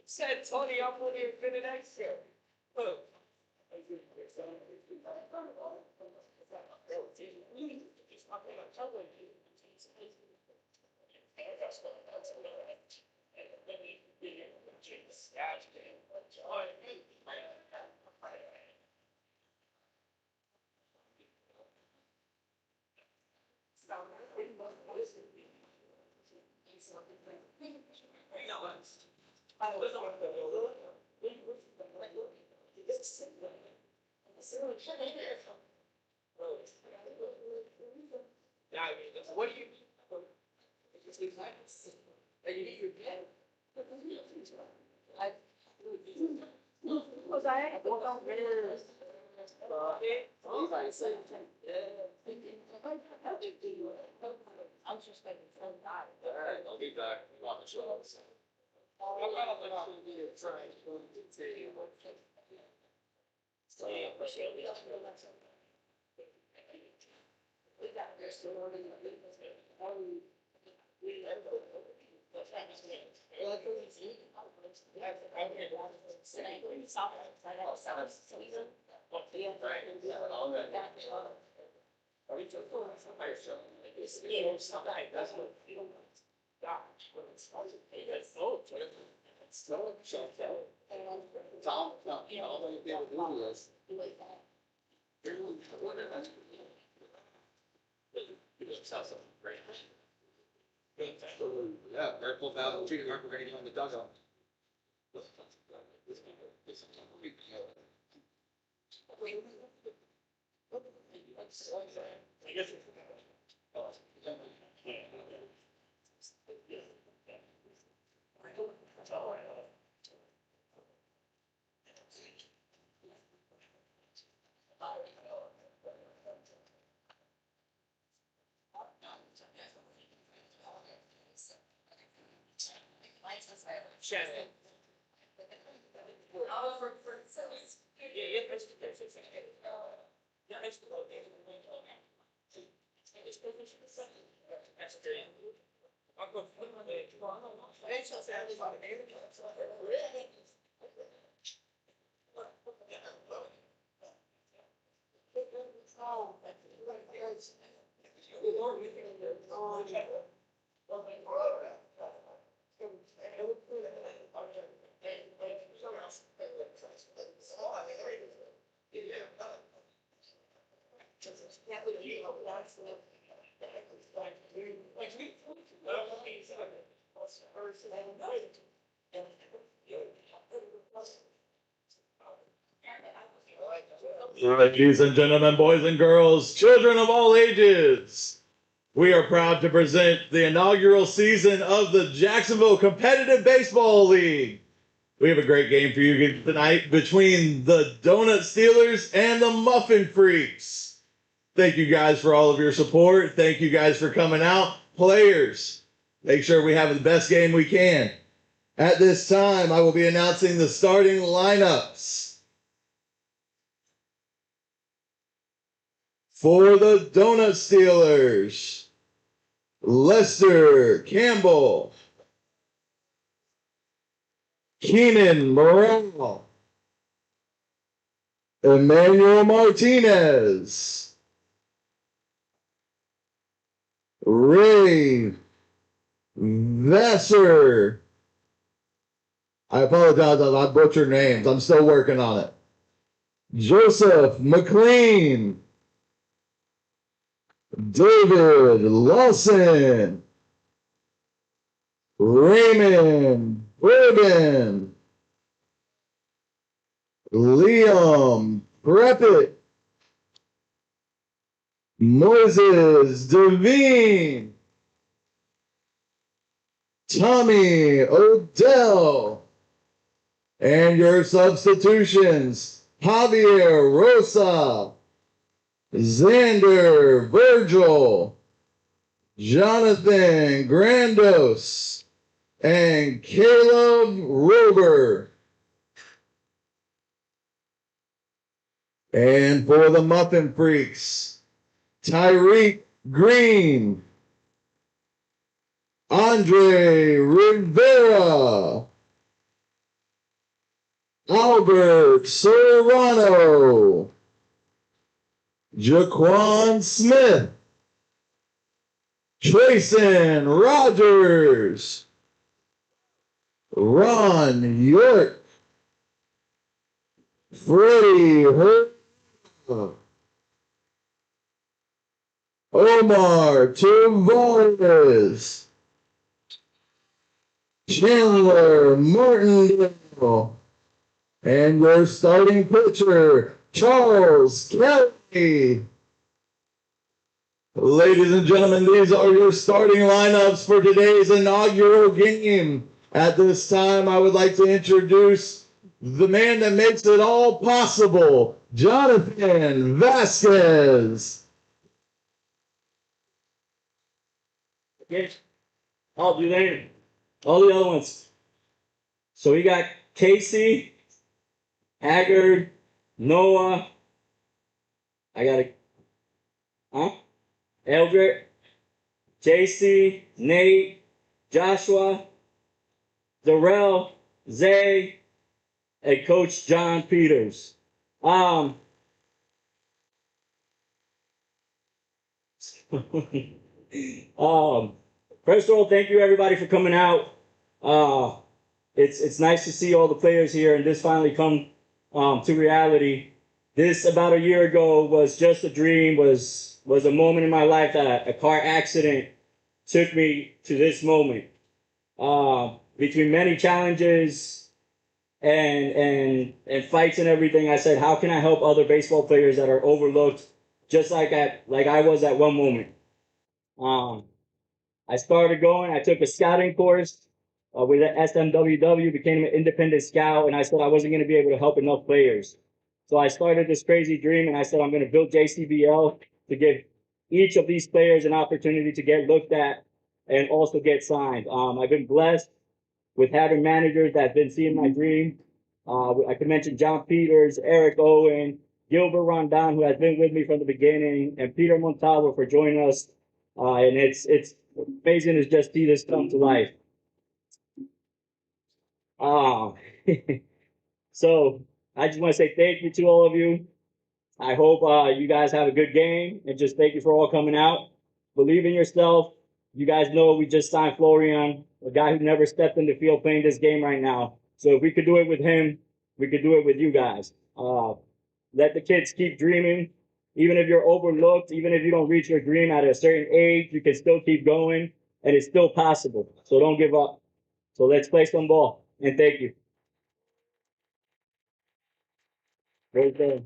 Said Tony, I'm going to for the next year. Look. What do you I'll be back on the show. Tom, no, all they do is yeah, careful about treating our rating on the dugout. Ladies and gentlemen, boys and girls, children of all ages, we are proud to present the inaugural season of the Jacksonville Competitive Baseball League. We have a great game for you tonight between the Donut Steelers and the Muffin Freaks. Thank you guys for all of your support. Thank you guys for coming out. Players, make sure we have the best game we can. At this time, I will be announcing the starting lineups. For the Donut Steelers, Lester Campbell, Keenan Morrell, Emmanuel Martinez, Ray Vassar. I apologize if I butchered names. I'm still working on it. Joseph McLean, David Lawson, Raymond Bourbon, Liam Preppett, Moses Devine, Tommy Odell, and your substitutions, Javier Rosa, Xander Virgil, Jonathan Grandos, and Caleb Rober. And for the Muffin Freaks, Tyreek Green, Andre Rivera, Albert Serrano, Jaquan Smith, Trayson Rogers, Ron York, Freddie Hurt, Omar Tavares, Chandler Martindale, and your starting pitcher, Charles Kelly. Ladies and gentlemen, these are your starting lineups for today's inaugural game. At this time, I would like to introduce the man that makes it all possible, Jonathan Vasquez. Okay, I'll do that. All the other ones. So we got Casey, Haggard, Noah. I got Eldrick, JC, Nate, Joshua, Darrell, Zay, and Coach John Peters. First of all, thank you everybody for coming out. It's nice to see all the players here and this finally come to reality. This about a year ago was just a dream, was a moment in my life that a car accident took me to this moment. Between many challenges and fights and everything, I said, how can I help other baseball players that are overlooked, just like I was at one moment. I started going. I took a scouting course with the SMWW, became an independent scout, and I said I wasn't going to be able to help enough players. So I started this crazy dream, and I said I'm going to build JCBL to give each of these players an opportunity to get looked at and also get signed. I've been blessed with having managers that have been seeing my dream. I could mention John Peters, Eric Owen, Gilbert Rondon, who has been with me from the beginning, and Peter Montalvo for joining us. And it's amazing to just see this come to life. So I just want to say thank you to all of you. I hope you guys have a good game, and just thank you for all coming out. Believe in yourself. You guys know we just signed Florian, a guy who never stepped in the field playing this game right now. So if we could do it with him, we could do it with you guys. Let the kids keep dreaming. Even if you're overlooked, even if you don't reach your dream at a certain age, you can still keep going, and it's still possible. So don't give up. So let's play some ball, and thank you. Great day.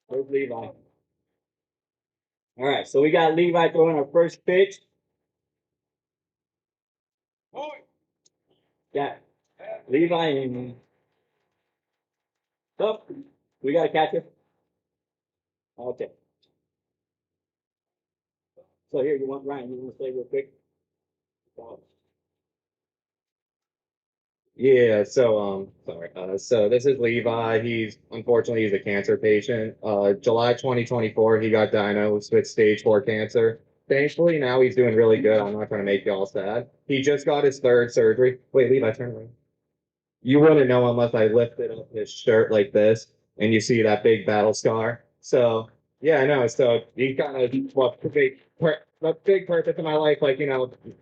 Where's Levi? All right, so we got Levi throwing our first pitch. Got Levi and up. We got a catcher. Okay. So here, you want Ryan? You want to say real quick? Yeah, sorry. So this is Levi. He's a cancer patient. July 2024, he got diagnosed with stage 4 cancer. Thankfully, now he's doing really good. I'm not going to make y'all sad. He just got his third surgery. Wait, Levi, turn around. You wouldn't know unless I lifted up his shirt like this and you see that big battle scar. So yeah, I know. So he kind of a big purpose in my life, like it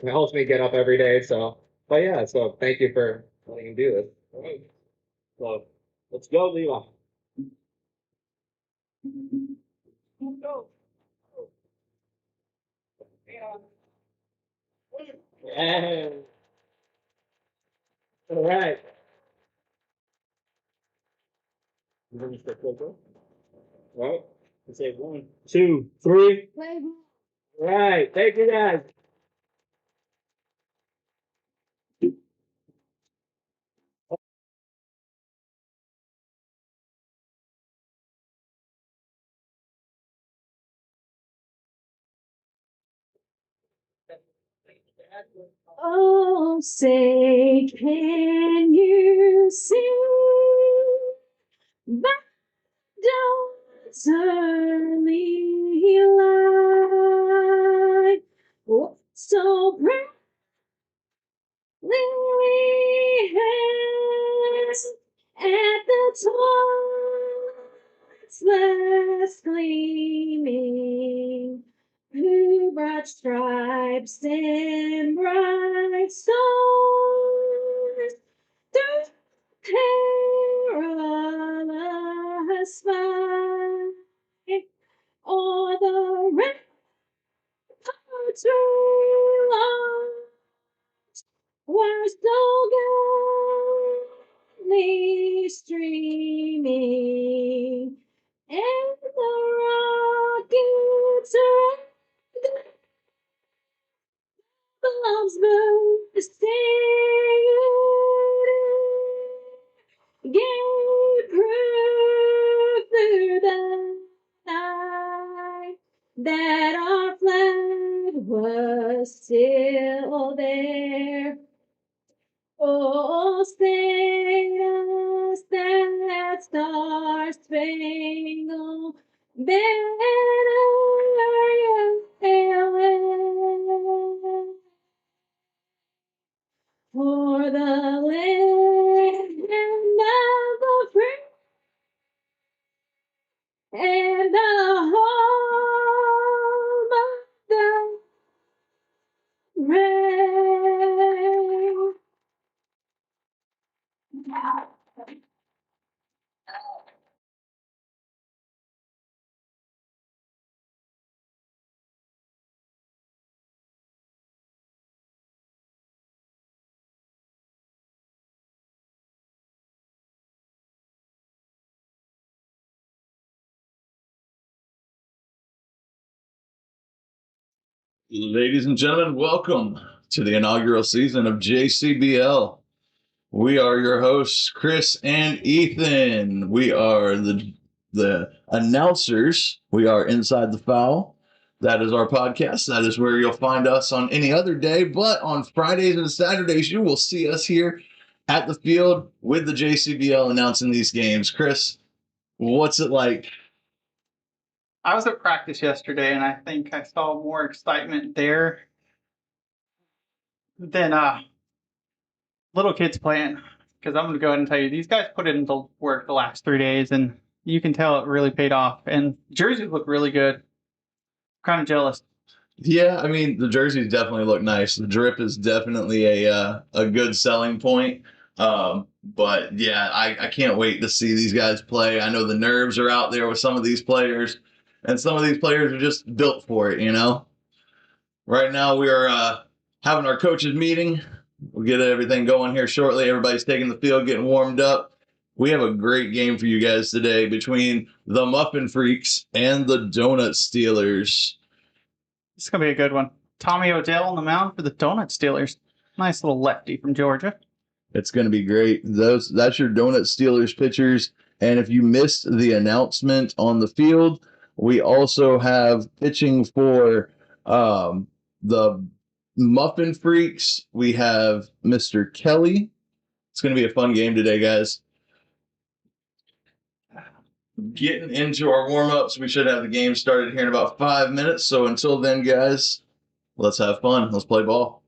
helps me get up every day. So, but yeah, so thank you for letting him do this. All right. So let's go, Levi. Go. Yeah. All right. You ready for Coco? All right. Let's say 1, 2, 3. All right. Thank you, guys. Oh, say, can you see that early light. Oh, so brightly hands at the twilight's last gleaming, who brought stripes and bright stars through perilous fight, o'er the ramparts were so gallantly streaming, and the rockets bombs bursting gave proof through the night that our flag was still there. Oh, sing us that star-spangled banner, for the land of the free and the home of the brave. Ladies and gentlemen, welcome to the inaugural season of JCBL. We are your hosts, Chris and Ethan. We are the announcers. We are Inside the Foul. That is our podcast. That is where you'll find us on any other day. But on Fridays and Saturdays, you will see us here at the field with the JCBL announcing these games. Chris, what's it like? I was at practice yesterday, and I think I saw more excitement there than little kids playing. Because I'm going to go ahead and tell you, these guys put it into work the last 3 days, and you can tell it really paid off. And jerseys look really good. Kind of jealous. Yeah, I mean the jerseys definitely look nice. The drip is definitely a good selling point. But yeah, I can't wait to see these guys play. I know the nerves are out there with some of these players, and some of these players are just built for it. You know. Right now we are having our coaches meeting. We'll get everything going here shortly. Everybody's taking the field, getting warmed up. We have a great game for you guys today between the Muffin Freaks and the Donut Steelers. It's going to be a good one. Tommy Odell on the mound for the Donut Steelers. Nice little lefty from Georgia. It's going to be great. That's your Donut Steelers pitchers. And if you missed the announcement on the field, we also have pitching for the Muffin Freaks. We have Mr. Kelly. It's going to be a fun game today, guys. Getting into our warm-ups, we should have the game started here in about 5 minutes. So until then, guys, let's have fun. Let's play ball.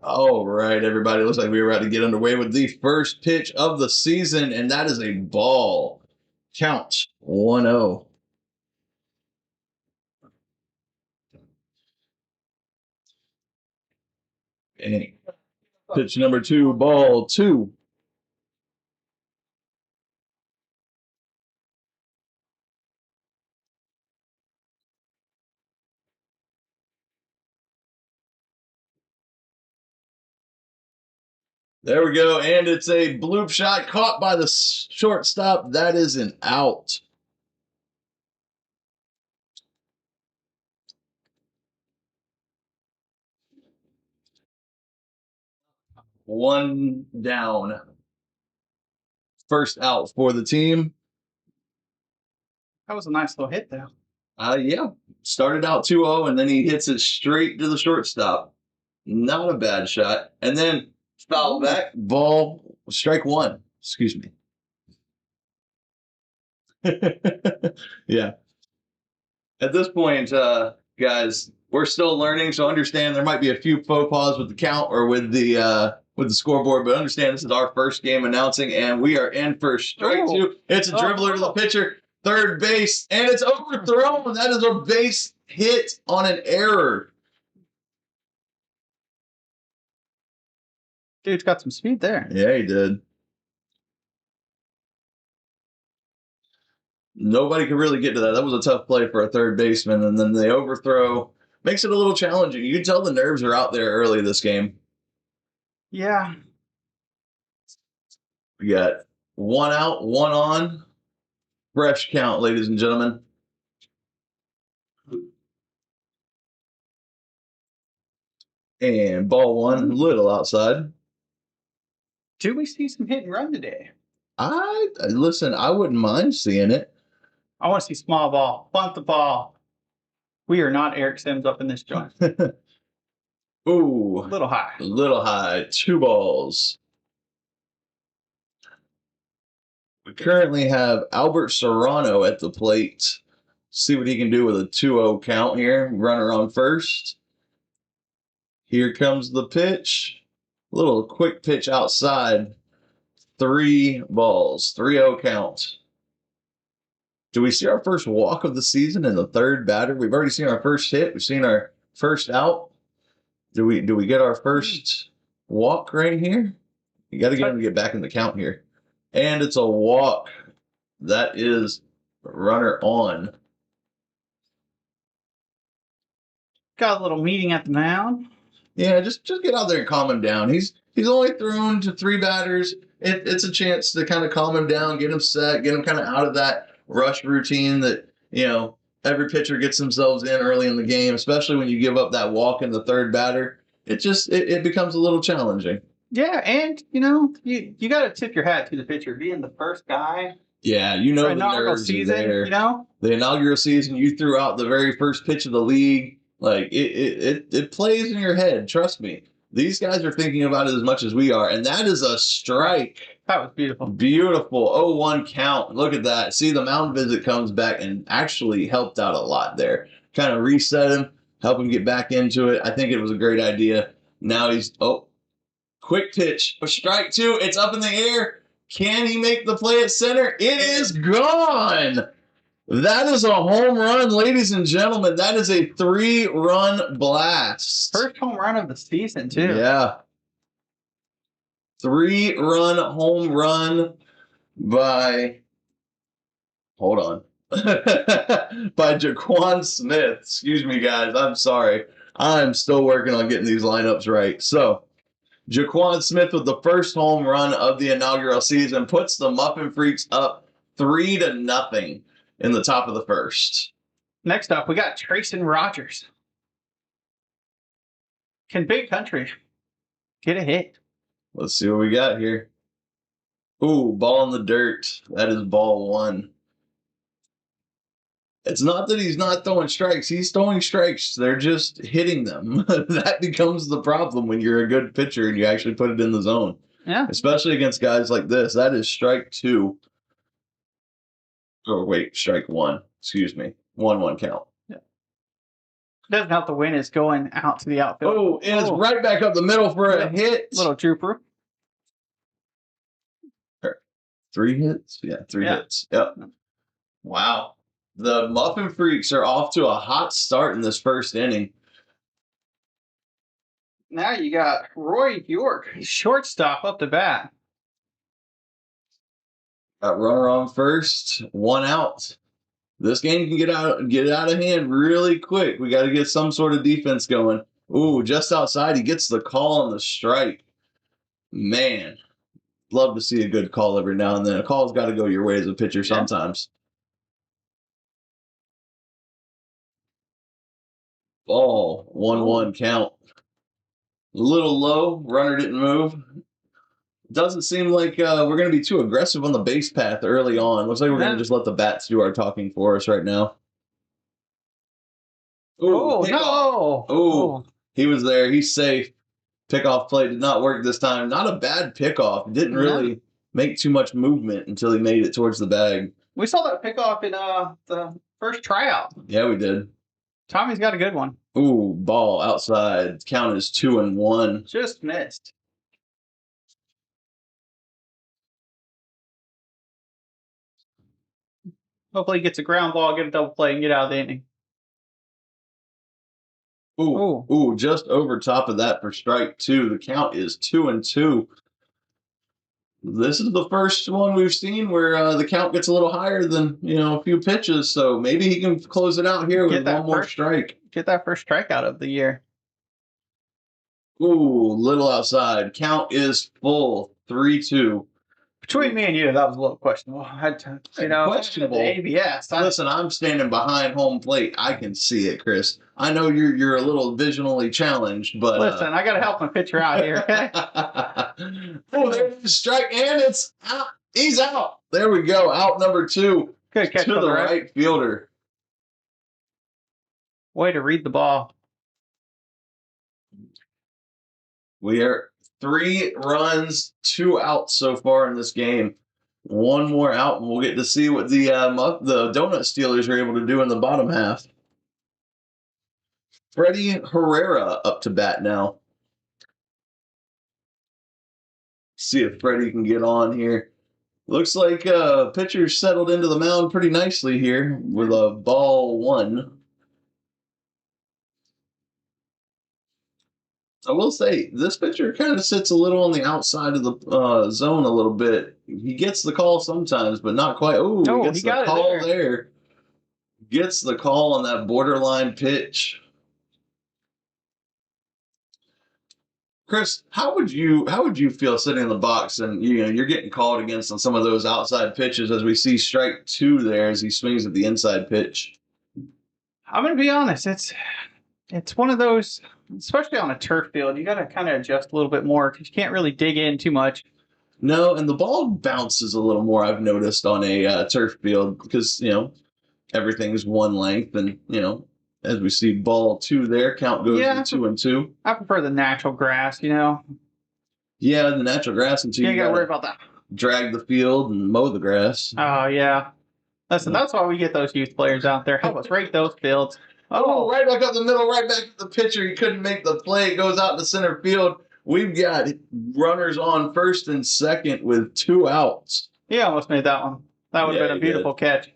All right, everybody. Looks like we're about to get underway with the first pitch of the season, and that is a ball. Count 1-0. And pitch number 2, ball 2. There we go, and it's a bloop shot caught by the shortstop. That is an out. One down. First out for the team. That was a nice little hit, though. Yeah. Started out 2-0, and then he hits it straight to the shortstop. Not a bad shot. And then foul back, ball, strike 1. Excuse me. Yeah. At this point, guys, we're still learning, so understand there might be a few faux pas with the count or with the scoreboard, but understand this is our first game announcing, and we are in for strike 2. It's a dribbler to the pitcher, third base, and it's overthrown. That is a base hit on an error. Dude's got some speed there. Yeah, he did. Nobody could really get to that. That was a tough play for a third baseman, and then the overthrow makes it a little challenging. You can tell the nerves are out there early this game. Yeah. We got 1 out, 1 on. Fresh count, ladies and gentlemen. And ball 1, a little outside. Do we see some hit and run today? Listen, I wouldn't mind seeing it. I want to see small ball. Bunt the ball. We are not Eric Sims up in this joint. Ooh. A little high. A little high. 2 balls. We currently have Albert Serrano at the plate. See what he can do with a 2-0 count here. Runner on first. Here comes the pitch. Little quick pitch outside. 3 balls. 3-0 count. Do we see our first walk of the season in the third batter? We've already seen our first hit. We've seen our first out. Do we get our first walk right here? You got to get him to get back in the count here. And it's a walk. That is runner on. Got a little meeting at the mound. Yeah, just get out there and calm him down. He's only thrown to 3 batters. It's a chance to kind of calm him down, get him set, get him kind of out of that rush routine that, every pitcher gets themselves in early in the game, especially when you give up that walk in the third batter. It becomes a little challenging. Yeah, and you got to tip your hat to the pitcher being the first guy. Yeah, the nerves season, are there. The inaugural season, you threw out the very first pitch of the league. Like it plays in your head. Trust me. These guys are thinking about it as much as we are, and that is a strike. That was beautiful. Beautiful. 0-1 count. Look at that. See, the mound visit comes back and actually helped out a lot there. Kind of reset him, help him get back into it. I think it was a great idea. Now quick pitch. A strike 2. It's up in the air. Can he make the play at center? It is gone. That is a home run, ladies and gentlemen. That is a 3-run blast. First home run of the season, too. Yeah. 3-run home run by, hold on, by Jaquan Smith. Excuse me, guys. I'm sorry. I'm still working on getting these lineups right. So, Jaquan Smith with the first home run of the inaugural season puts the Muffin Freaks up 3-0 in the top of the first. Next up, we got Trayson Rogers. Can Big Country get a hit? Let's see what we got here. Ooh, ball in the dirt. That is ball 1. It's not that he's not throwing strikes. He's throwing strikes. They're just hitting them. That becomes the problem when you're a good pitcher and you actually put it in the zone. Yeah. Especially against guys like this. That is strike 2. Oh, wait, strike 1. Excuse me. 1-1 count. Yeah. Doesn't help the wind is going out to the outfield. Oh, and it's right back up the middle for a hit. Little trooper. 3 hits? Yeah, 3 Yeah. hits. Yep. Wow. The Muffin Freaks are off to a hot start in this first inning. Now you got Roy York, shortstop up to bat. Got runner on first, 1 out. This game can get out of hand really quick. We got to get some sort of defense going. Ooh, just outside, he gets the call on the strike. Man, love to see a good call every now and then. A call's got to go your way as a pitcher sometimes. Ball, 1-1 count. A little low. Runner didn't move. Doesn't seem like we're going to be too aggressive on the base path early on. Looks like we're going to just let the bats do our talking for us right now. Ooh, No! Oh, he was there. He's safe. Pickoff play did not work this time. Not a bad pickoff. Didn't really make too much movement until he made it towards the bag. We saw that pickoff in the first tryout. Yeah, we did. Tommy's got a good one. Ooh, ball outside. Count is 2-1. Just missed. Hopefully he gets a ground ball, get a double play, and get out of the inning. Ooh, just over top of that for strike 2. The count is 2-2. This is the first one we've seen where the count gets a little higher than, a few pitches. So maybe he can close it out here with one more strike. Get that first strikeout of the year. Ooh, little outside. Count is full. 3-2. Between me and you, that was a little questionable. Questionable. ABS. Listen, I'm standing behind home plate. I can see it, Chris. I know you're a little visually challenged, but listen, I got to help my pitcher out here. Okay. Oh, there's the strike, and it's out. He's out. There we go. Out number 2. Good catch to the right fielder. Way to read the ball. We are 3 runs, 2 outs so far in this game. 1 more out, and we'll get to see what the Donut Stealers are able to do in the bottom half. Freddie Herrera up to bat now. See if Freddie can get on here. Looks like pitcher settled into the mound pretty nicely here with a ball 1. I will say, this pitcher kind of sits a little on the outside of the zone a little bit. He gets the call sometimes, but not quite. Ooh, he gets the call there. Gets the call on that borderline pitch. Chris, how would you feel sitting in the box and you're getting called against on some of those outside pitches as we see strike 2 there as he swings at the inside pitch? I'm gonna be honest, it's one of those, especially on a turf field, you got to kind of adjust a little bit more because you can't really dig in too much. No, and the ball bounces a little more, I've noticed, on a turf field because, everything's one length. And, as we see ball 2 there, count goes to 2-2. I prefer the natural grass, Yeah, the natural grass until you got to worry about that. Drag the field and mow the grass. Oh, yeah. Listen, that's why we get those youth players out there. Help us rake those fields. Oh, right back up the middle, right back at the pitcher. He couldn't make the play. It goes out to center field. We've got runners on first and second with 2 outs. He almost made that one. That would have been a beautiful catch.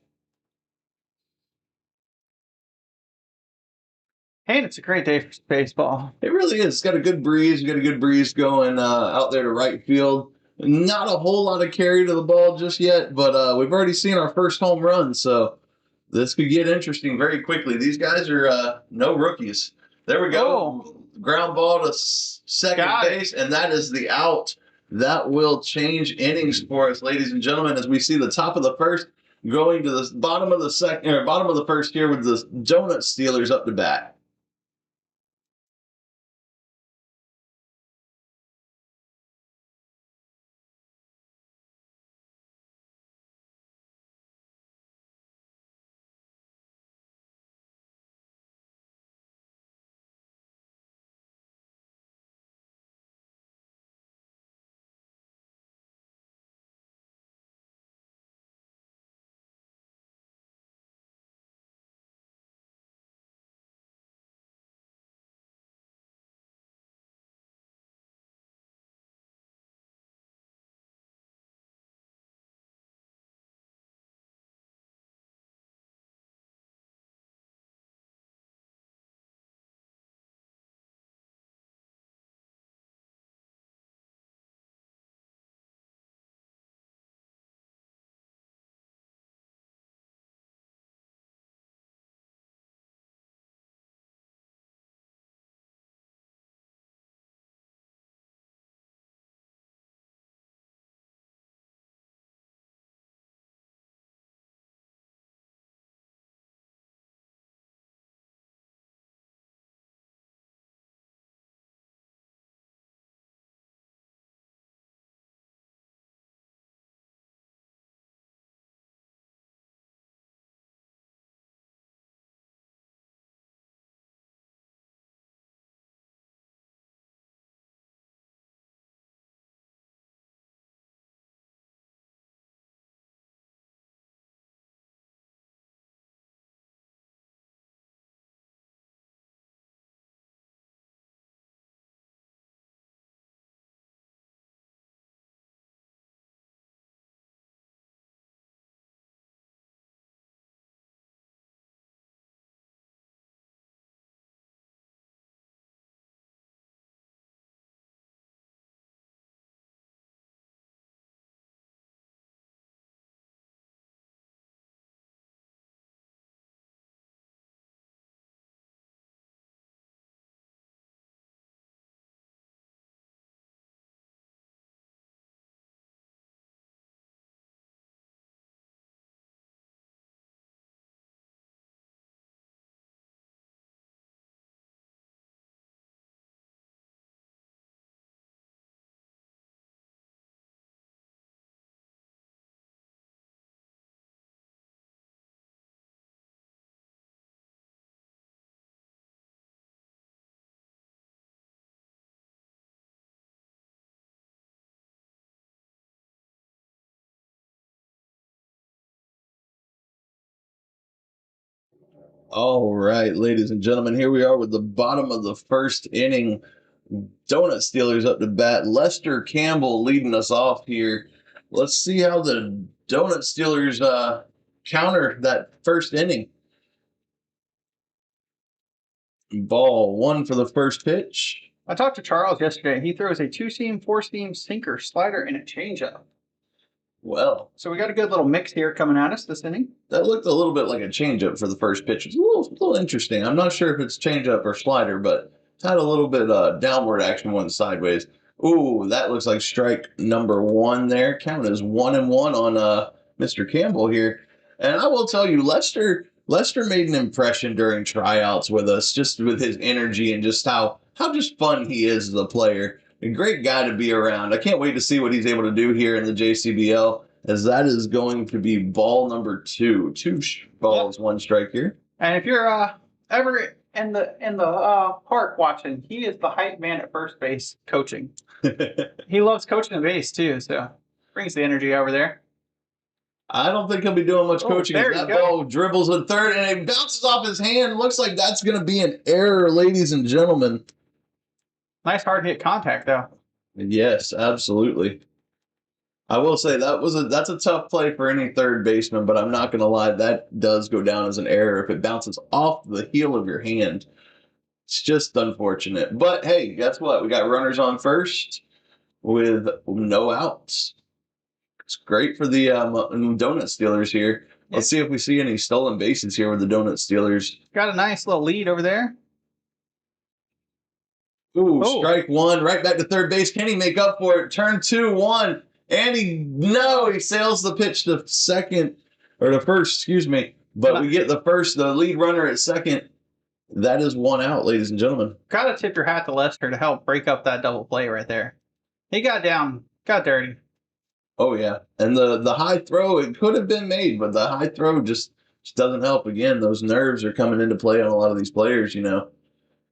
And it's a great day for baseball. It really is. It's got a good breeze. You got a good breeze going out there to right field. Not a whole lot of carry to the ball just yet, but we've already seen our first home run, so this could get interesting very quickly. These guys are no rookies. There we go. Ground ball to second base, and that is the out. That will change innings for us, ladies and gentlemen, as we see the top of the first going to the bottom of the second, or bottom of the first here with the Donut Stealers up to bat. All right, ladies and gentlemen, here we are with the bottom of the first inning. Donut Steelers up to bat. Lester Campbell leading us off here. Let's see how the Donut Steelers counter that first inning. Ball one for the first pitch. I talked to Charles yesterday. He throws a 2-seam, 4-seam sinker, slider, and a changeup. Well, So we got a good little mix here coming at us this inning. that looked a little bit like a changeup for the first pitch. It's a little interesting. I'm not sure if it's changeup or slider, but it's had a little bit downward action, one sideways. Ooh, that looks like strike number one there. Count is 1-1 on Mr. Campbell here. And I will tell you, Lester made an impression during tryouts with us, just with his energy and just how just fun he is as a player. A great guy to be around. I can't wait to see what he's able to do here in the JCBL, as that is going to be ball number two. Two balls, one strike here. And if you're ever in the park watching, he is the hype man at first base coaching. He loves coaching the base too, so brings the energy over there. I don't think he'll be doing much coaching. There That you go. ball dribbles in third and it bounces off his hand. Looks like that's going to be an error, ladies and gentlemen. Nice hard hit contact though. Yes, absolutely. I will say that's a tough play for any third baseman, but I'm not going to lie, that does go down as an error if it bounces off the heel of your hand. It's just unfortunate. But hey, guess what? We got runners on first with no outs. It's great for the Donut Steelers here. Let's see if we see any stolen bases here with the Donut Steelers. Got a nice little lead over there. Ooh, Oh. Strike one, right back to third base. Can he make up for it? Turn 2-1. And he sails the pitch to second, or to first, excuse me. But we get the lead runner at second. That is one out, ladies and gentlemen. Gotta tip your hat to Lester to help break up that double play right there. He got down, got dirty. Oh, yeah. And the high throw, it could have been made, but the high throw just doesn't help. Again, those nerves are coming into play on a lot of these players, you know.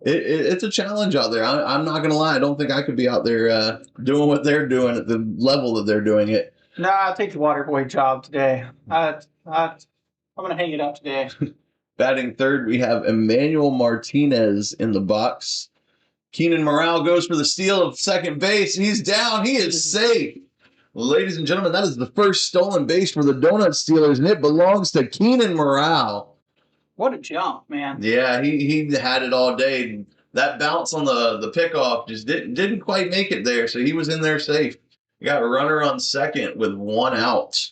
It's a challenge out there. I'm not going to lie. I don't think I could be out there doing what they're doing at the level that they're doing it. No, I'll take the water boy job today. I'm going to hang it up today. Batting third, we have Emmanuel Martinez in the box. Keenan Morale goes for the steal of second base. He's down. He is safe. Ladies and gentlemen, that is the first stolen base for the Donut Steelers, and it belongs to Keenan Morale. What a jump, man. Yeah, he had it all day. That bounce on the pickoff just didn't quite make it there, so he was in there safe. You got a runner on second with one out.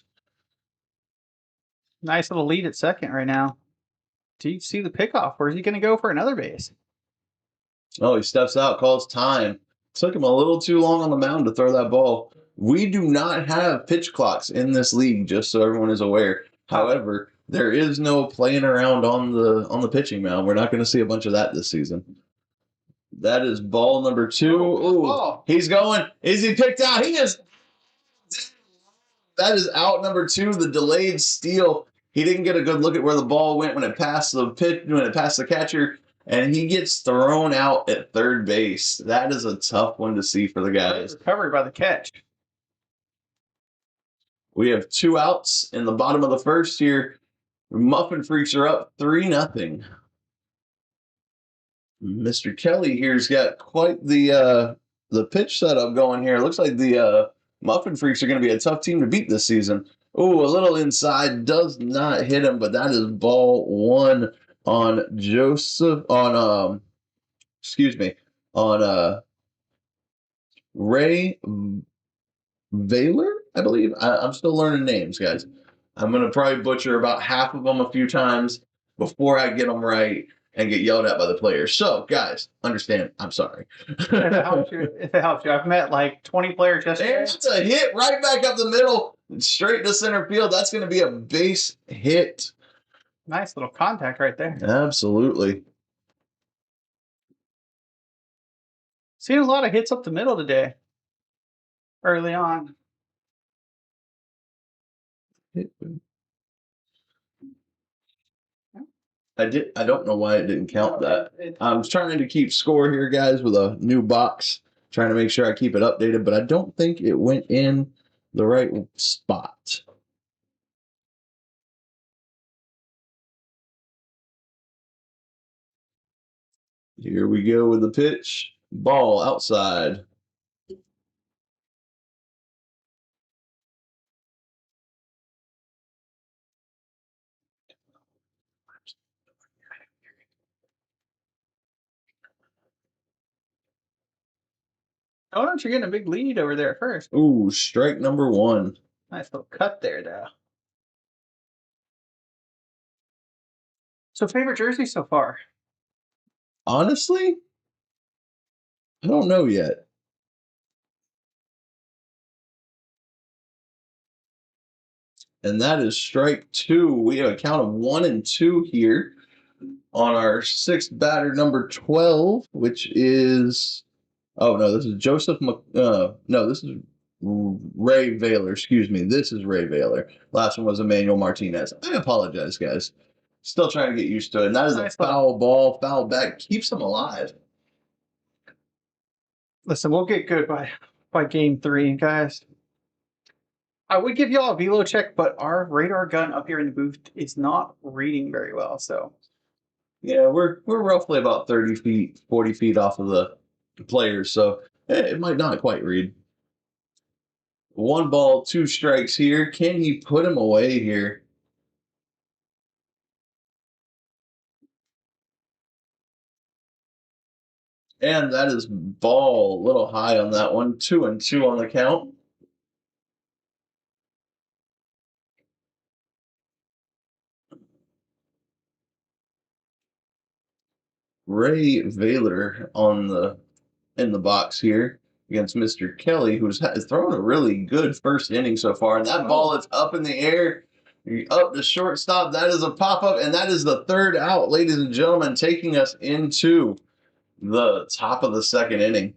Nice little lead at second right now. Do you see the pickoff? Or is he going to go for another base? Oh, he steps out, calls time. Took him a little too long on the mound to throw that ball. We do not have pitch clocks in this league, just so everyone is aware. However, there is no playing around on the pitching mound. We're not going to see a bunch of that this season. That is ball number two. Ooh, he's going. Is he picked out? He is. That is out number two, the delayed steal. He didn't get a good look at where the ball went when it passed the catcher, and he gets thrown out at third base. That is a tough one to see for the guys. Recovery by the catch. We have two outs in the bottom of the first here. Muffin Freaks are up 3-0. Mr. Kelly here's got quite the pitch setup going here. Looks like the Muffin Freaks are going to be a tough team to beat this season. Oh, a little inside, does not hit him, but that is ball one on Ray Vaylor, I believe. I'm still learning names, guys. I'm going to probably butcher about half of them a few times before I get them right and get yelled at by the players. So, guys, understand, I'm sorry. If it helps you. I've met like 20 players yesterday. There's a hit right back up the middle, straight to center field. That's going to be a base hit. Nice little contact right there. Absolutely. Seen a lot of hits up the middle today. Early on. I don't know why it didn't count that. I'm trying to keep score here, guys, with a new box. Trying to make sure I keep it updated, but I don't think it went in the right spot. Here we go with the pitch. Ball outside. Oh, don't you getting a big lead over there at first? Ooh, strike number 1. Nice little cut there, though. So, favorite jersey so far? Honestly, I don't know yet. And that is strike 2. We have a count of 1 and 2 here on our 6th batter, number 12, which is. Oh, no, this is Joseph. No, this is Ray Vaylor. Excuse me. This is Ray Vaylor. Last one was Emmanuel Martinez. I apologize, guys. Still trying to get used to it. And that is Nice a foul ball, foul back. Keeps them alive. Listen, we'll get good by game 3, guys. I would give y'all a velo check, but our radar gun up here in the booth is not reading very well. So Yeah, we're roughly about 30 feet, 40 feet off of the players, so it might not quite read. 1 ball, 2 strikes here. Can he put him away here? And that is ball, a little high on that one. 2 and 2 on the count. Ray Vaylor in the box here against Mr. Kelly, who's thrown a really good first inning so far. And that ball is up in the air, up the shortstop. That is a pop up, and that is the 3rd out, ladies and gentlemen, taking us into the top of the 2nd inning.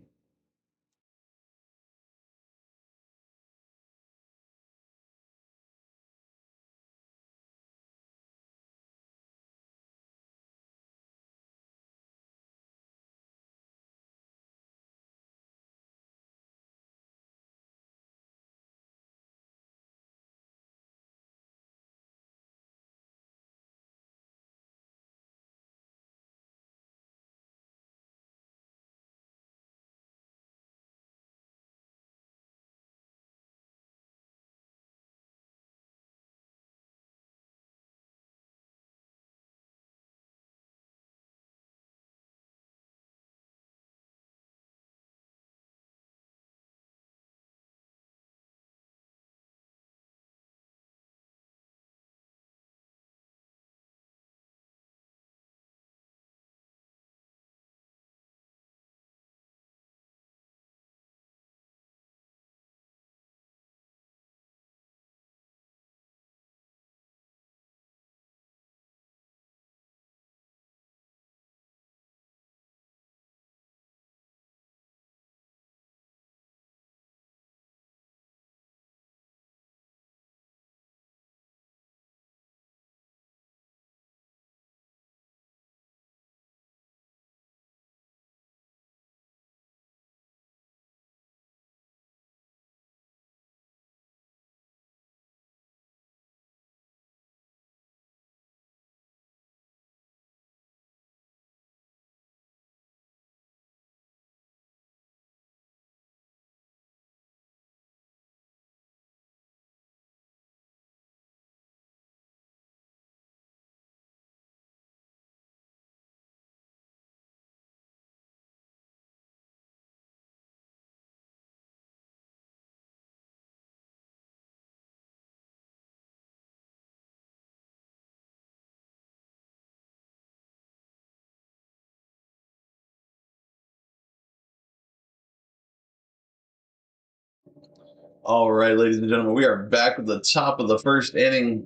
All right, ladies and gentlemen, we are back with the top of the 1st inning.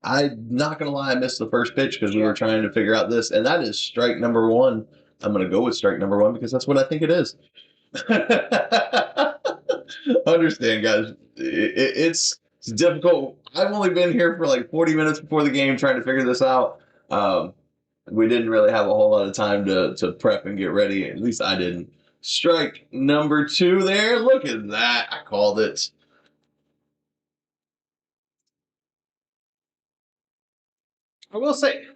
I'm not going to lie, I missed the first pitch because we were trying to figure out this, and that is strike number 1. I'm going to go with strike number 1 because that's what I think it is. Understand, guys. It's difficult. I've only been here for like 40 minutes before the game trying to figure this out. We didn't really have a whole lot of time to prep and get ready. At least I didn't. Strike number 2 there. Look at that. I called it. I will say,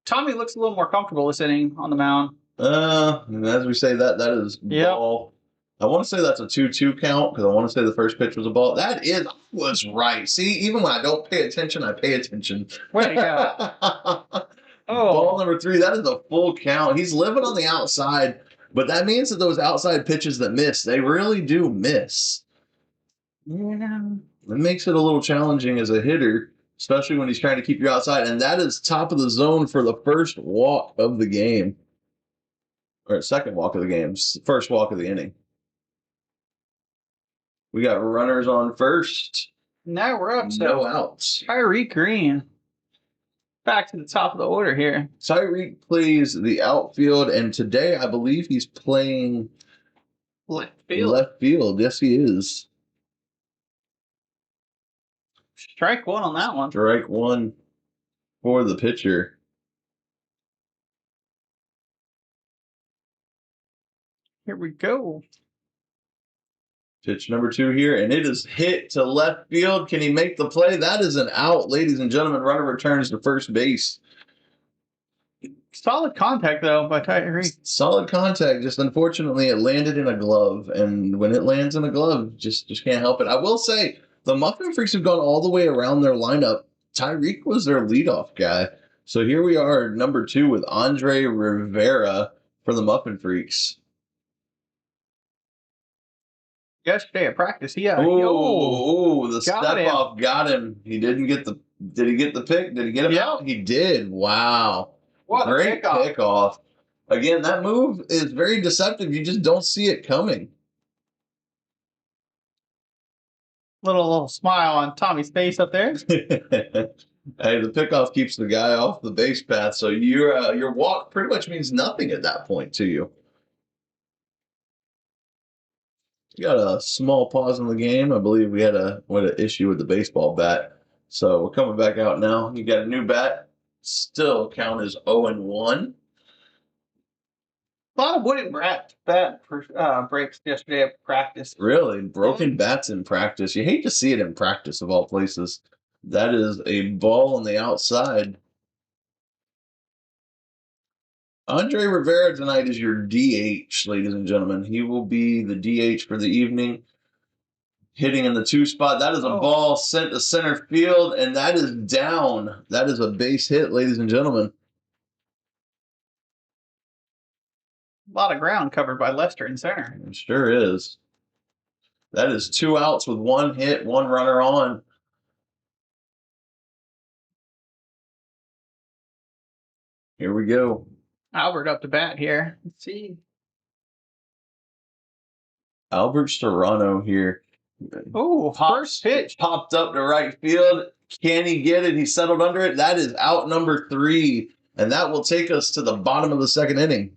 Tommy looks a little more comfortable this inning on the mound. And as we say that is Yep. ball. I want to say that's a 2-2 count because I want to say the first pitch was a ball. I was right. See, even when I don't pay attention, I pay attention. Way to go. Ball number 3, that is a full count. He's living on the outside, but that means that those outside pitches that miss, they really do miss. Yeah. It makes it a little challenging as a hitter, especially when he's trying to keep you outside. And that is top of the zone for the first walk of the game. Or second walk of the game. First walk of the inning. We got runners on first. Now we're up to No outs. Tyreek Green. Back to the top of the order here. Tyreek plays the outfield, and today I believe he's playing Left field. left field. Yes, he is. Strike one on that one. Strike one for the pitcher. Here we go. Pitch number 2 here, and it is hit to left field. Can he make the play? That is an out, ladies and gentlemen. Runner returns to first base. Solid contact, though, by Tyreek. Solid contact. Just unfortunately, it landed in a glove, and when it lands in a glove, just can't help it. I will say, the Muffin Freaks have gone all the way around their lineup. Tyreek was their leadoff guy. So here we are, number 2 with Andre Rivera for the Muffin Freaks. Yesterday at practice, the step off got him. He didn't get the. Did he get the pick? Did he get him out? He did. Wow. What Great pickoff. Again, that move is very deceptive. You just don't see it coming. Little smile on Tommy's face up there. Hey, the pickoff keeps the guy off the base path, so your walk pretty much means nothing at that point to you. We got a small pause in the game. I believe we had an issue with the baseball bat. So we're coming back out now. You got a new bat. Still count as 0-1. A lot of wooden bat breaks yesterday at practice. Really? Broken bats in practice. You hate to see it in practice of all places. That is a ball on the outside. Andre Rivera tonight is your DH, ladies and gentlemen. He will be the DH for the evening. Hitting in the 2 spot. That is a ball sent to center field, and that is down. That is a base hit, ladies and gentlemen. A lot of ground covered by Lester in center. It sure is. That is 2 outs with 1 hit, 1 runner on. Here we go. Albert up to bat here. Let's see. Albert Serrano here. Oh, first pitch. Popped up to right field. Can he get it? He settled under it. That is out number 3. And that will take us to the bottom of the 2nd inning.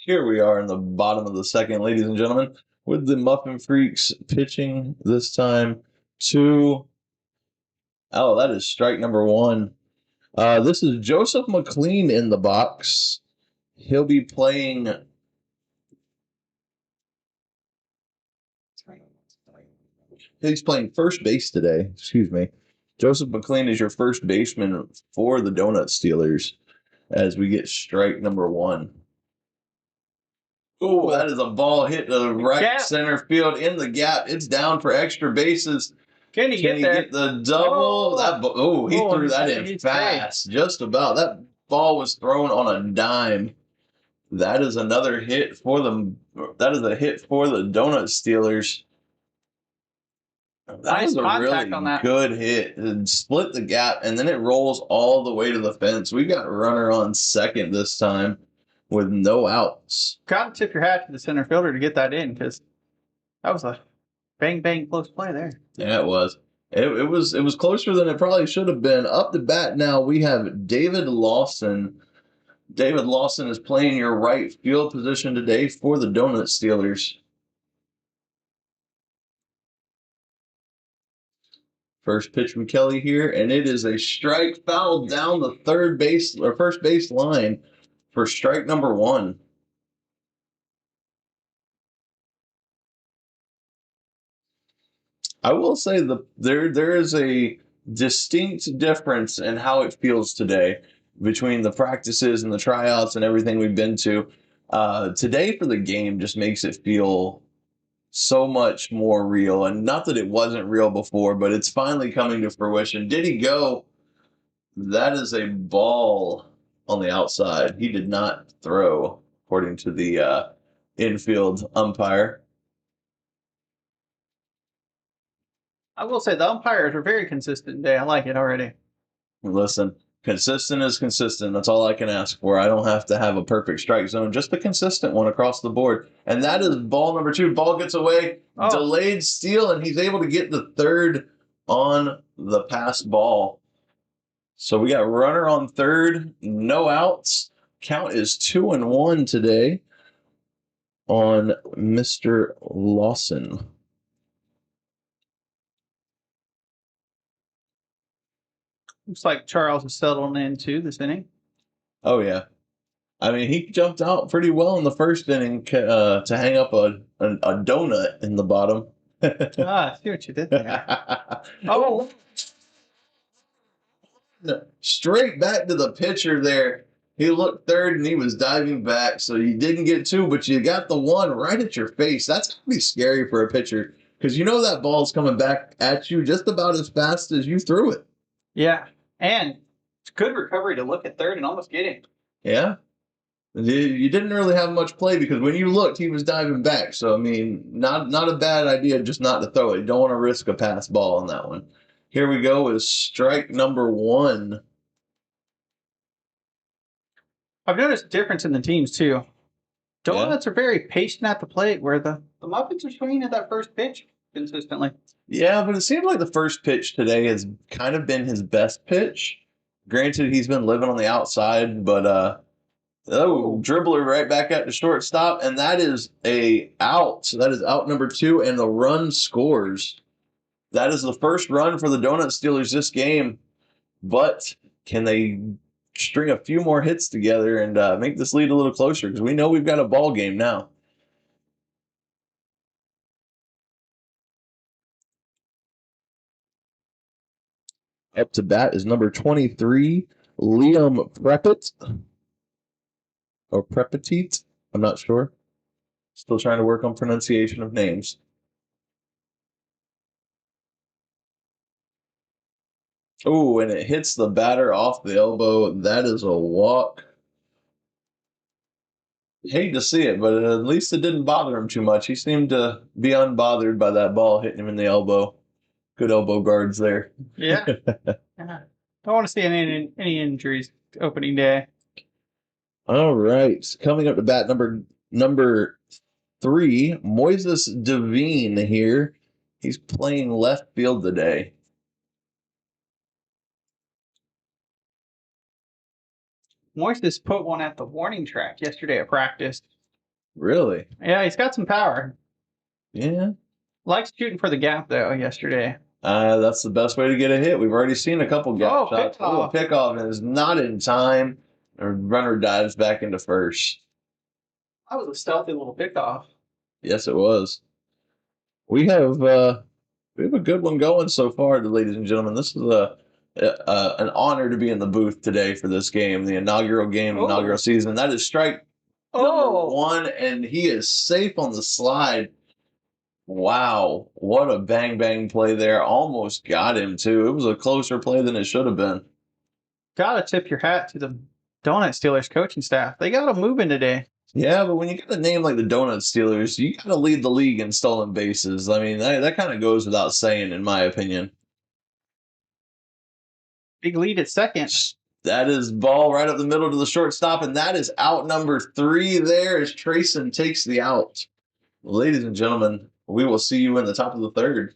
Here we are in the bottom of the second, ladies and gentlemen, with the Muffin Freaks pitching this time to. Oh, that is strike number one. This is Joseph McLean in the box. He'll be playing. He's playing first base today. Excuse me. Joseph McLean is your first baseman for the Donut Steelers as we get strike number one. Oh, that is a ball hit to the right center field in the gap. It's down for extra bases. Can he Can get he there? get the double? He threw that in he's fast. Just about. That ball was thrown on a dime. That is another hit for them. That is a hit for the Donut Steelers. That Nice was a contact really on that. good hit. It split the gap, and then it rolls all the way to the fence. We got a runner on second this time with no outs. Got to tip your hat to the center fielder to get that in because that was a bang close play there. Yeah, it was. It was closer than it probably should have been. Up to bat now, we have David Lawson. David Lawson is playing your right field position today for the Donut Steelers. First pitch from Kelly here, and it is a strike foul down the first base line for strike number one. I will say there is a distinct difference in how it feels today between the practices and the tryouts and everything we've been to. Today for the game just makes it feel so much more real, and not that it wasn't real before, but it's finally coming to fruition. Did he go? That is a ball on the outside. He did not throw, according to the infield umpire. I will say the umpires are very consistent today. I like it already. Listen, consistent is consistent. That's all I can ask for. I don't have to have a perfect strike zone, just a consistent one across the board. And that is ball number two. Ball gets away, delayed steal, and he's able to get the third on the pass ball. So we got runner on third, no outs. Count is 2-1 today on Mr. Lawson. Looks like Charles is settling into this inning. Oh, yeah. I mean, he jumped out pretty well in the first inning to hang up a donut in the bottom. I see what you did there. Oh, straight back to the pitcher there. He looked third and he was diving back, so you didn't get two, but you got the one right at your face. That's going to be scary for a pitcher because you know that ball's coming back at you just about as fast as you threw it. Yeah, and good recovery to look at third and almost get him. Yeah. You didn't really have much play because when you looked, he was diving back. So, I mean, not a bad idea just not to throw it. You don't want to risk a pass ball on that one. Here we go is strike number one. I've noticed a difference in the teams, too. Donuts are very patient at the plate, where the Muffins are swinging at that first pitch consistently. Yeah, but it seems like the first pitch today has kind of been his best pitch. Granted, he's been living on the outside, but dribbler right back at the shortstop, and that is a out. So that is out number two, and the run scores. That is the first run for the Donut Steelers this game. But can they string a few more hits together and make this lead a little closer? Because we know we've got a ball game now. Up to bat is number 23, Liam Prepit. Or Prepetit. I'm not sure. Still trying to work on pronunciation of names. Oh, and it hits the batter off the elbow. That is a walk. Hate to see it, but at least it didn't bother him too much. He seemed to be unbothered by that ball hitting him in the elbow. Good elbow guards there. Yeah. Don't want to see any injuries opening day. All right. Coming up to bat number 3, Moises Devine here. He's playing left field today. Moises put one at the warning track yesterday at practice. Really? Yeah, he's got some power. Yeah. Likes shooting for the gap though. Yesterday. That's the best way to get a hit. We've already seen a couple gap Oh, shots. Oh, a pickoff. pickoff and is not in time. Our runner dives back into first. That was a stealthy little pickoff. Yes, it was. We have a good one going so far, ladies and gentlemen. This is an honor to be in the booth today for this game, the inaugural game, Oh. inaugural season. That is strike number Oh, 1, and he is safe on the slide. Wow, what a bang bang play there! Almost got him too. It was a closer play than it should have been. gotta tip your hat to the Donut Steelers coaching staff. They got them moving today. Yeah, but when you got a name like the Donut Steelers, you got to lead the league in stolen bases. I mean, that kind of goes without saying, in my opinion. Big lead at second. That is ball right up the middle to the shortstop, and that is out number 3 there as Trayson takes the out. Ladies and gentlemen, we will see you in the top of the third.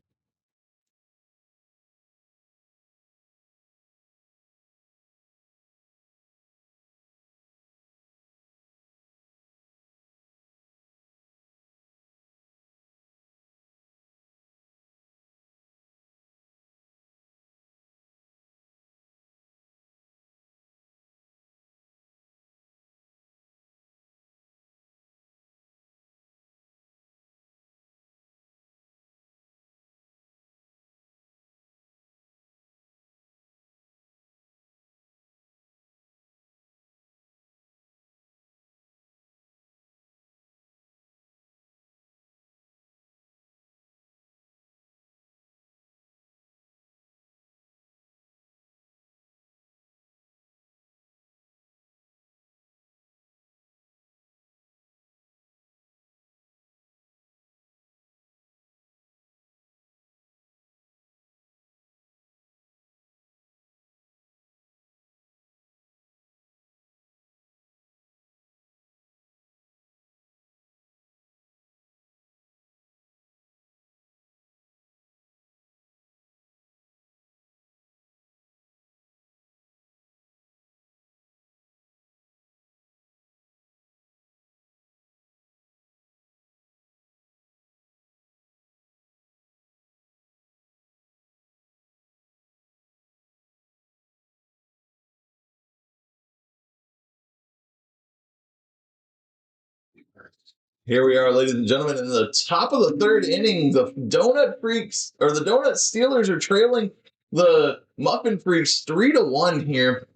Here we are, ladies and gentlemen, in the top of the third inning. The Donut Freaks, or the Donut Steelers, are trailing the Muffin Freaks 3-1 here.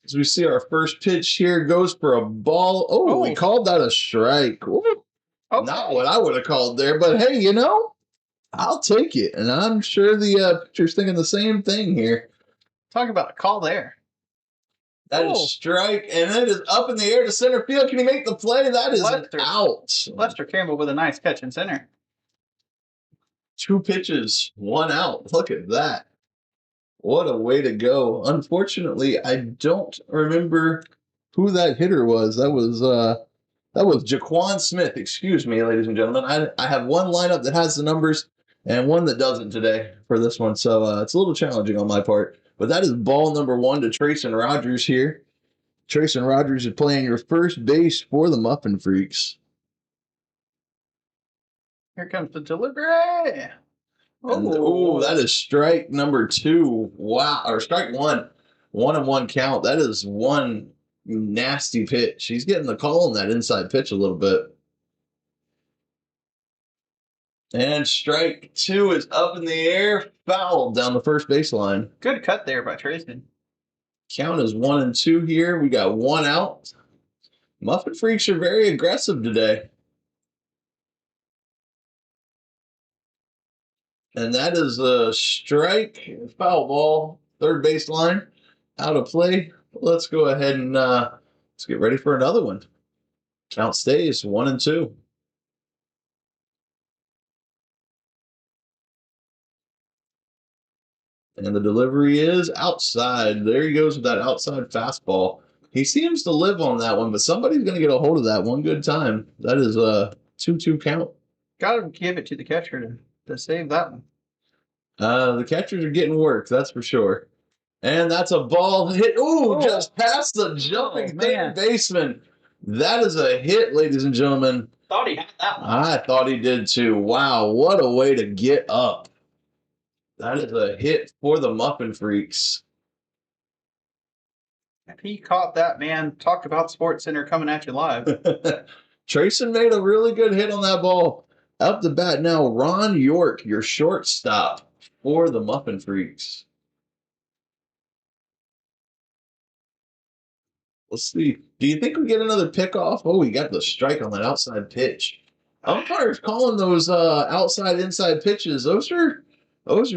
As we see our first pitch here goes for a ball. Oh, we called that a strike. Ooh, Okay. not what I would have called there, but hey, I'll take it. And I'm sure the pitcher's thinking the same thing here. Talk about a call there. That is strike, and it is up in the air to center field. Can he make the play? That is an out. Lester Campbell with a nice catch in center. 2 pitches, 1 out. Look at that. What a way to go. Unfortunately, I don't remember who that hitter was. That was Jaquan Smith. Excuse me, ladies and gentlemen. I have one lineup that has the numbers and one that doesn't today for this one, so it's a little challenging on my part. But that is ball number 1 to Trayson Rogers here. Trayson Rogers is playing your first base for the Muffin Freaks. Here comes the delivery. Oh, that is strike number 2. Wow, or strike 1. 1-1 count. That is one nasty pitch. He's getting the call on that inside pitch a little bit. And strike 2 is up in the air, fouled down the first baseline. Good cut there by Trayson. Count is 1-2 here. We got 1 out. Muffin Freaks are very aggressive today. And that is a strike, foul ball, third baseline, out of play. Let's go ahead and let's get ready for another one. Count stays 1-2. And the delivery is outside. There he goes with that outside fastball. He seems to live on that one, but somebody's going to get a hold of that one good time. That is a 2-2 count. Got to give it to the catcher to save that one. The catchers are getting work, that's for sure. And that's a ball hit. Ooh, just past the jumping third baseman. That is a hit, ladies and gentlemen. Thought he had that one. I thought he did too. Wow, what a way to get up. That is a hit for the Muffin Freaks. If he caught that, man, talk about Sports Center coming at you live. Trayson made a really good hit on that ball. Up the bat now, Ron York, your shortstop for the Muffin Freaks. Let's see. Do you think we get another pickoff? Oh, we got the strike on that outside pitch. Umpires calling those outside inside pitches. Those are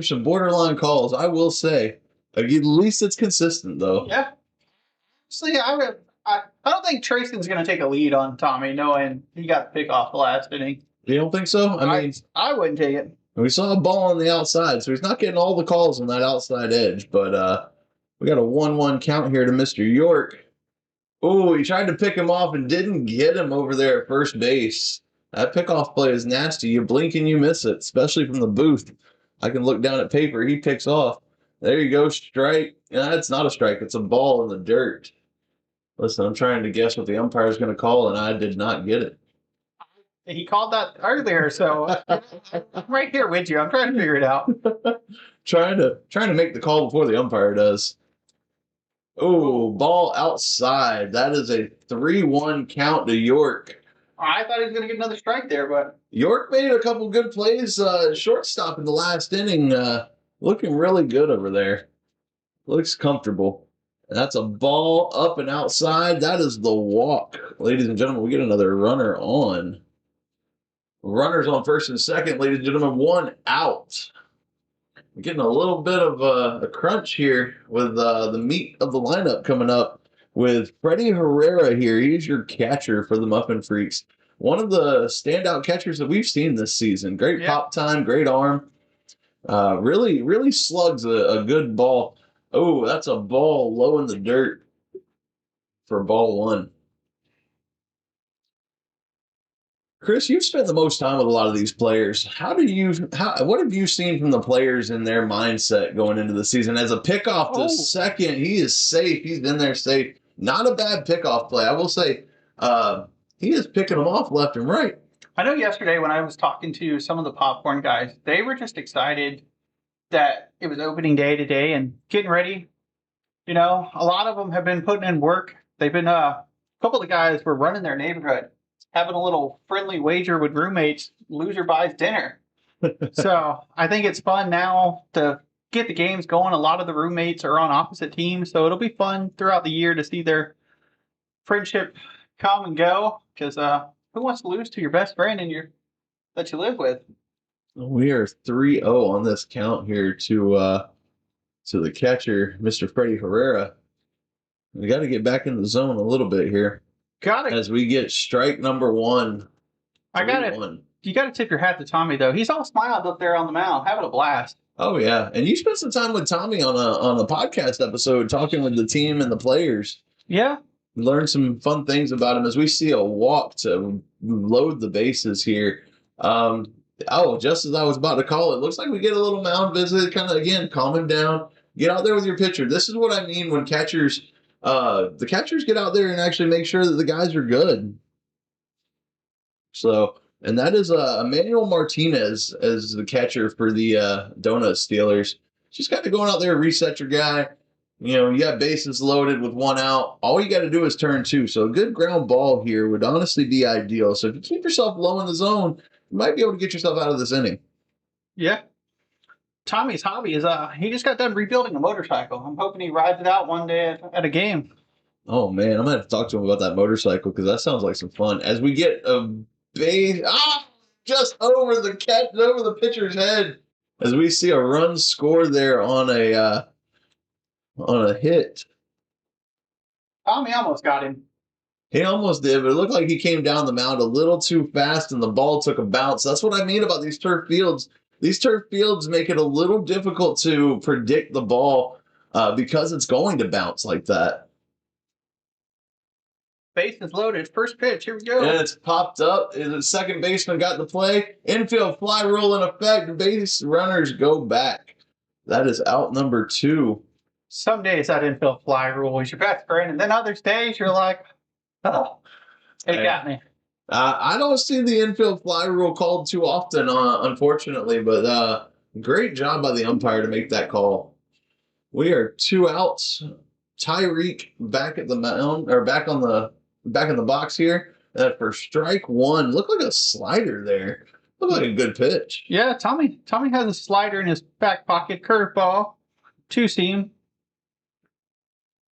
some borderline calls, I will say. At least it's consistent though. Yeah. See, I don't think Trayson's going to take a lead on Tommy, knowing he got the pick off the last inning. You don't think so? I mean, I wouldn't take it. we saw a ball on the outside, so he's not getting all the calls on that outside edge. But we got a 1-1 count here to Mr. York. Oh, he tried to pick him off and didn't get him over there at first base. That pickoff play is nasty. You blink and you miss it, especially from the booth. I can look down at paper. He picks off. There you go, strike. It's not a strike. It's a ball in the dirt. Listen, I'm trying to guess what the umpire is going to call, and I did not get it. He called that earlier, so I'm right here with you. I'm trying to figure it out. trying to make the call before the umpire does. Oh, ball outside. That is a 3-1 count to York. I thought he was going to get another strike there, but York made a couple good plays. Shortstop in the last inning, looking really good over there. Looks comfortable. And that's a ball up and outside. That is the walk. Ladies and gentlemen, we get another runner on. Runners on first and second, ladies and gentlemen, 1 out. We're getting a little bit of a crunch here with the meat of the lineup coming up with Freddie Herrera here. He's your catcher for the Muffin Freaks. One of the standout catchers that we've seen this season. Great pop time, great arm. Really slugs a good ball. Oh, that's a ball low in the dirt for ball 1. Chris, you've spent the most time with a lot of these players. What have you seen from the players and their mindset going into the season? As a pickoff to second, he is safe. He's in there safe. Not a bad pickoff play. I will say he is picking them off left and right. I know yesterday when I was talking to some of the popcorn guys, they were just excited that it was opening day today and getting ready. You know, a lot of them have been putting in work. They've been, a couple of the guys were running their neighborhood, having a little friendly wager with roommates, loser buys dinner. So I think it's fun now to get the games going. A lot of the roommates are on opposite teams, so it'll be fun throughout the year to see their friendship come and go. Because who wants to lose to your best friend that you live with? We are 3-0 on this count here to the catcher, Mr. Freddie Herrera. We got to get back in the zone a little bit here. Got it. As we get strike number 1. I got it. You got to tip your hat to Tommy though. He's all smiled up there on the mound, having a blast. Oh yeah, and you spent some time with Tommy on a podcast episode, talking with the team and the players. Yeah. Learned some fun things about him as we see a walk to load the bases here. Just as I was about to call it, looks like we get a little mound visit, kind of again calm him down. Get out there with your pitcher. This is what I mean when the catchers get out there and actually make sure that the guys are good. So, and that is Emmanuel Martinez as the catcher for the Donut Steelers. Just kind of going out there, reset your guy. You know, you got bases loaded with 1 out. All you got to do is turn 2. So a good ground ball here would honestly be ideal. So if you keep yourself low in the zone, you might be able to get yourself out of this inning. Yeah. Tommy's hobby is he just got done rebuilding a motorcycle. I'm hoping he rides it out one day at a game. Oh man, I'm gonna have to talk to him about that motorcycle because that sounds like some fun. As we get a base just over the pitcher's head, as we see a run score there on a hit. Tommy almost got him. He almost did, but it looked like he came down the mound a little too fast and the ball took a bounce. That's what I mean about these turf fields. These turf fields make it a little difficult to predict the ball because it's going to bounce like that. Base is loaded. First pitch. Here we go. And it's popped up. The second baseman got the play. Infield fly rule in effect. Base runners go back. That is out number 2. Some days that infield fly rule is your best friend, and then other days you're like, oh. It got me. I don't see the infield fly rule called too often, unfortunately, but great job by the umpire to make that call. We are 2 outs. Tyreek back at the mound, or back in the box here. For strike one, looked like a slider there. Looked like a good pitch. Yeah, Tommy has a slider in his back pocket, curveball, two seam.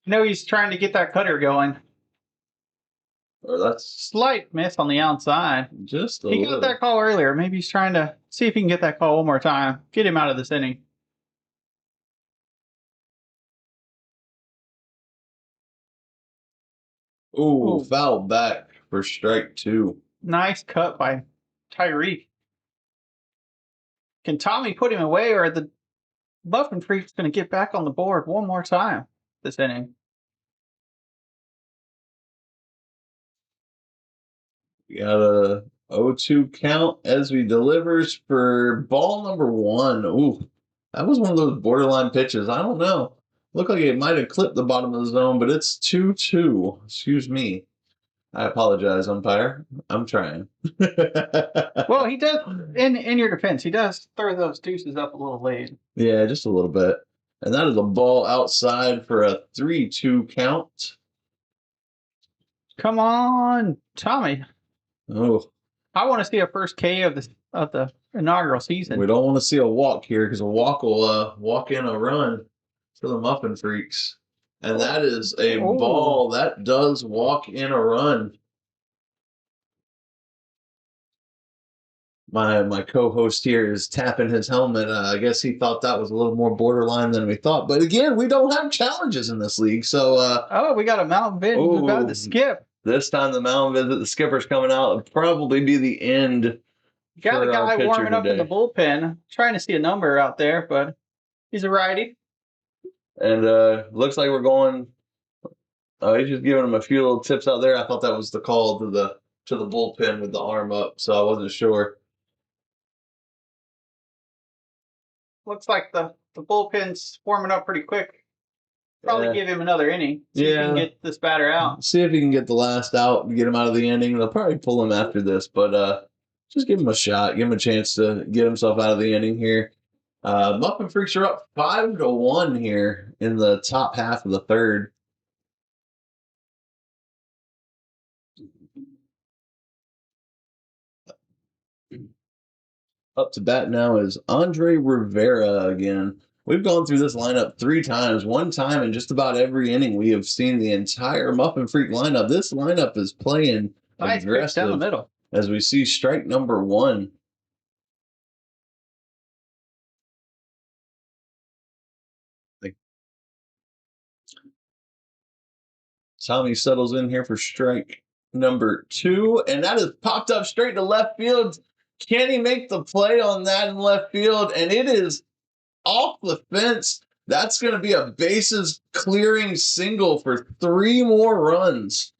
I know he's trying to get that cutter going. Or that's Slight miss on the outside. just a He little. got that call earlier. Maybe he's trying to see if he can get that call one more time. Get him out of this inning. Ooh, foul back for strike two. Nice cut by Tyreek. Can Tommy put him away, or the Muffin Freak's going to get back on the board one more time this inning? We got a 0-2 count as we delivers for ball number one. Ooh, that was one of those borderline pitches. I don't know. Looked like it might have clipped the bottom of the zone, but it's 2-2. Excuse me. I apologize, umpire. I'm trying. Well, he does, in your defense, he does throw those deuces up a little late. Yeah, just a little bit. And that is a ball outside for a 3-2 count. Come on, Tommy. Oh, I want to see a first K of the inaugural season. we don't want to see a walk here because a walk will walk in a run for the Muffin Freaks. And that is a ball that does walk in a run. My co-host here is tapping his helmet. I guess he thought that was a little more borderline than we thought. But again, we don't have challenges in this league. So we got a mountain visit. We got the skip. This time the mountain visit, the skipper's coming out. It'll probably be the end. Got a guy warming up in the bullpen, trying to see a number out there, but he's a righty. And looks like we're going. He's just giving him a few little tips out there. I thought that was the call to the bullpen with the arm up, so I wasn't sure. Looks like the bullpen's warming up pretty quick. Probably give him another inning. See if he can get this batter out. See if he can get the last out and get him out of the inning. They'll probably pull him after this, but just give him a shot. Give him a chance to get himself out of the inning here. Muffin Freaks are up 5-1 here in the top half of the third. Up to bat now is Andre Rivera again. We've gone through this lineup 3 times. One time in just about every inning, we have seen the entire Muffin Freak lineup. This lineup is playing aggressive down the middle as we see strike number 1. Tommy settles in here for strike number 2, and that is popped up straight to left field. Can he make the play on that in left field? And it is off the fence. That's going to be a bases clearing single for 3 more runs.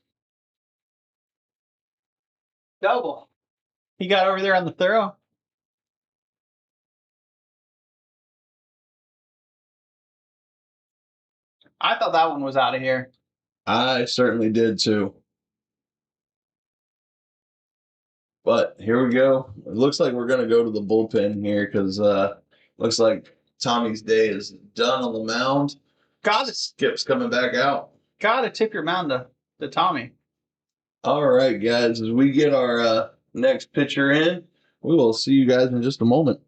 Double. He got over there on the throw. I thought that one was out of here. I certainly did too. But here we go. It looks like we're going to go to the bullpen here because looks like Tommy's day is done on the mound. Skip's coming back out. Gotta tip your mound to Tommy. All right, guys. As we get our next pitcher in, we will see you guys in just a moment.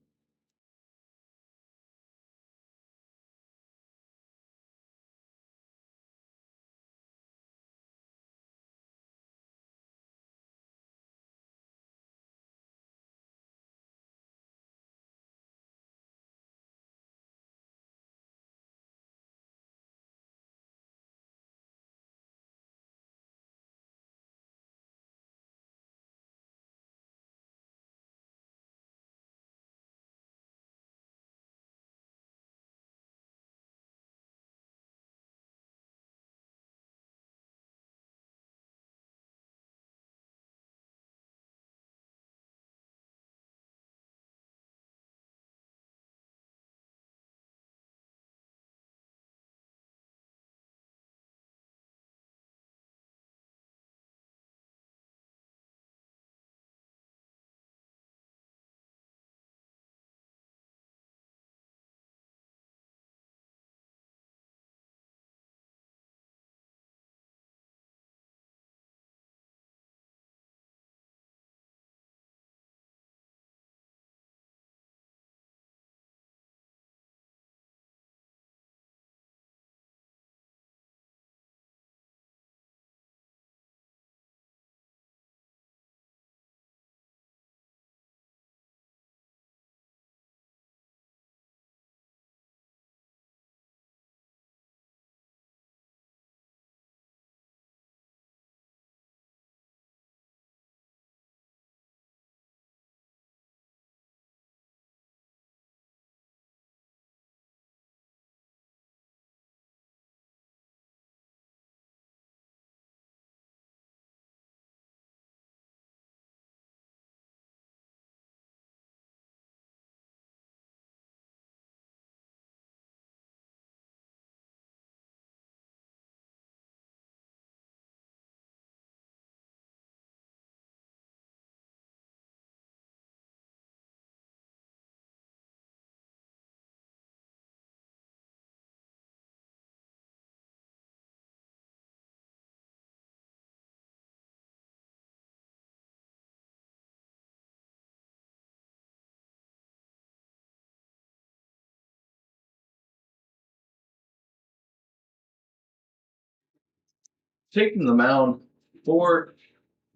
taking the mound for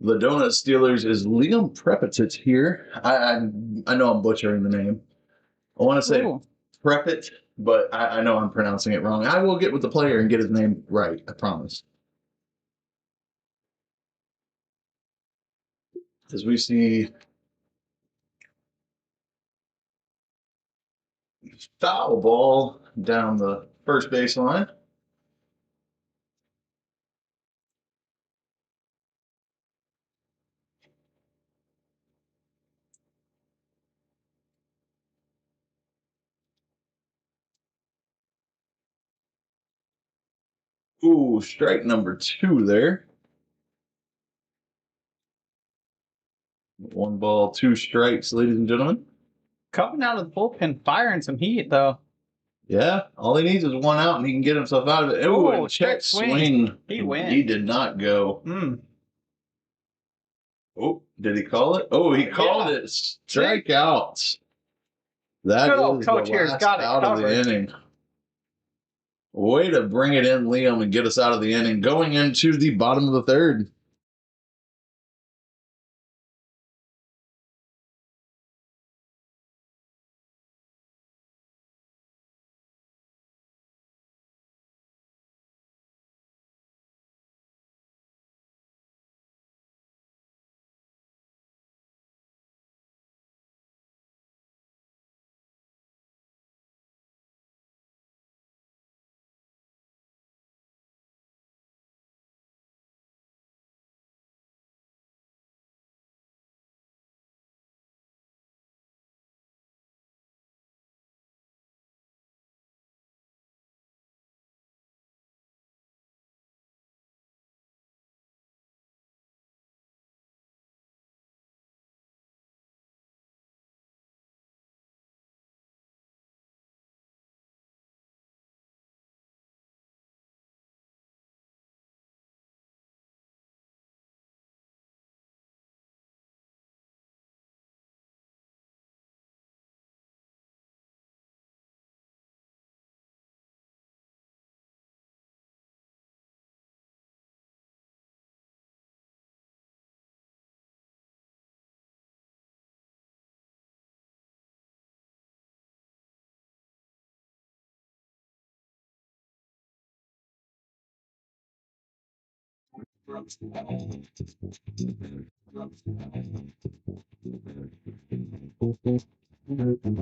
the Donut Steelers is Liam Prepotich here. I know I'm butchering the name. I want to say Ooh. Prepot, but I know I'm pronouncing it wrong. I will get with the player and get his name right. I promise. As we see foul ball down the first baseline. Ooh, strike number 2 there. 1 ball, 2 strikes, ladies and gentlemen. Coming out of the bullpen, firing some heat though. Yeah, all he needs is 1 out and he can get himself out of it. Ooh, and check swing. He went. He did not go. Mm. Oh, did he call it? Oh, he called it. Strikeout. That Good old is coach the here's last got it out of the covered. inning. Way to bring it in, Liam, and get us out of the inning. Going into the bottom of the third.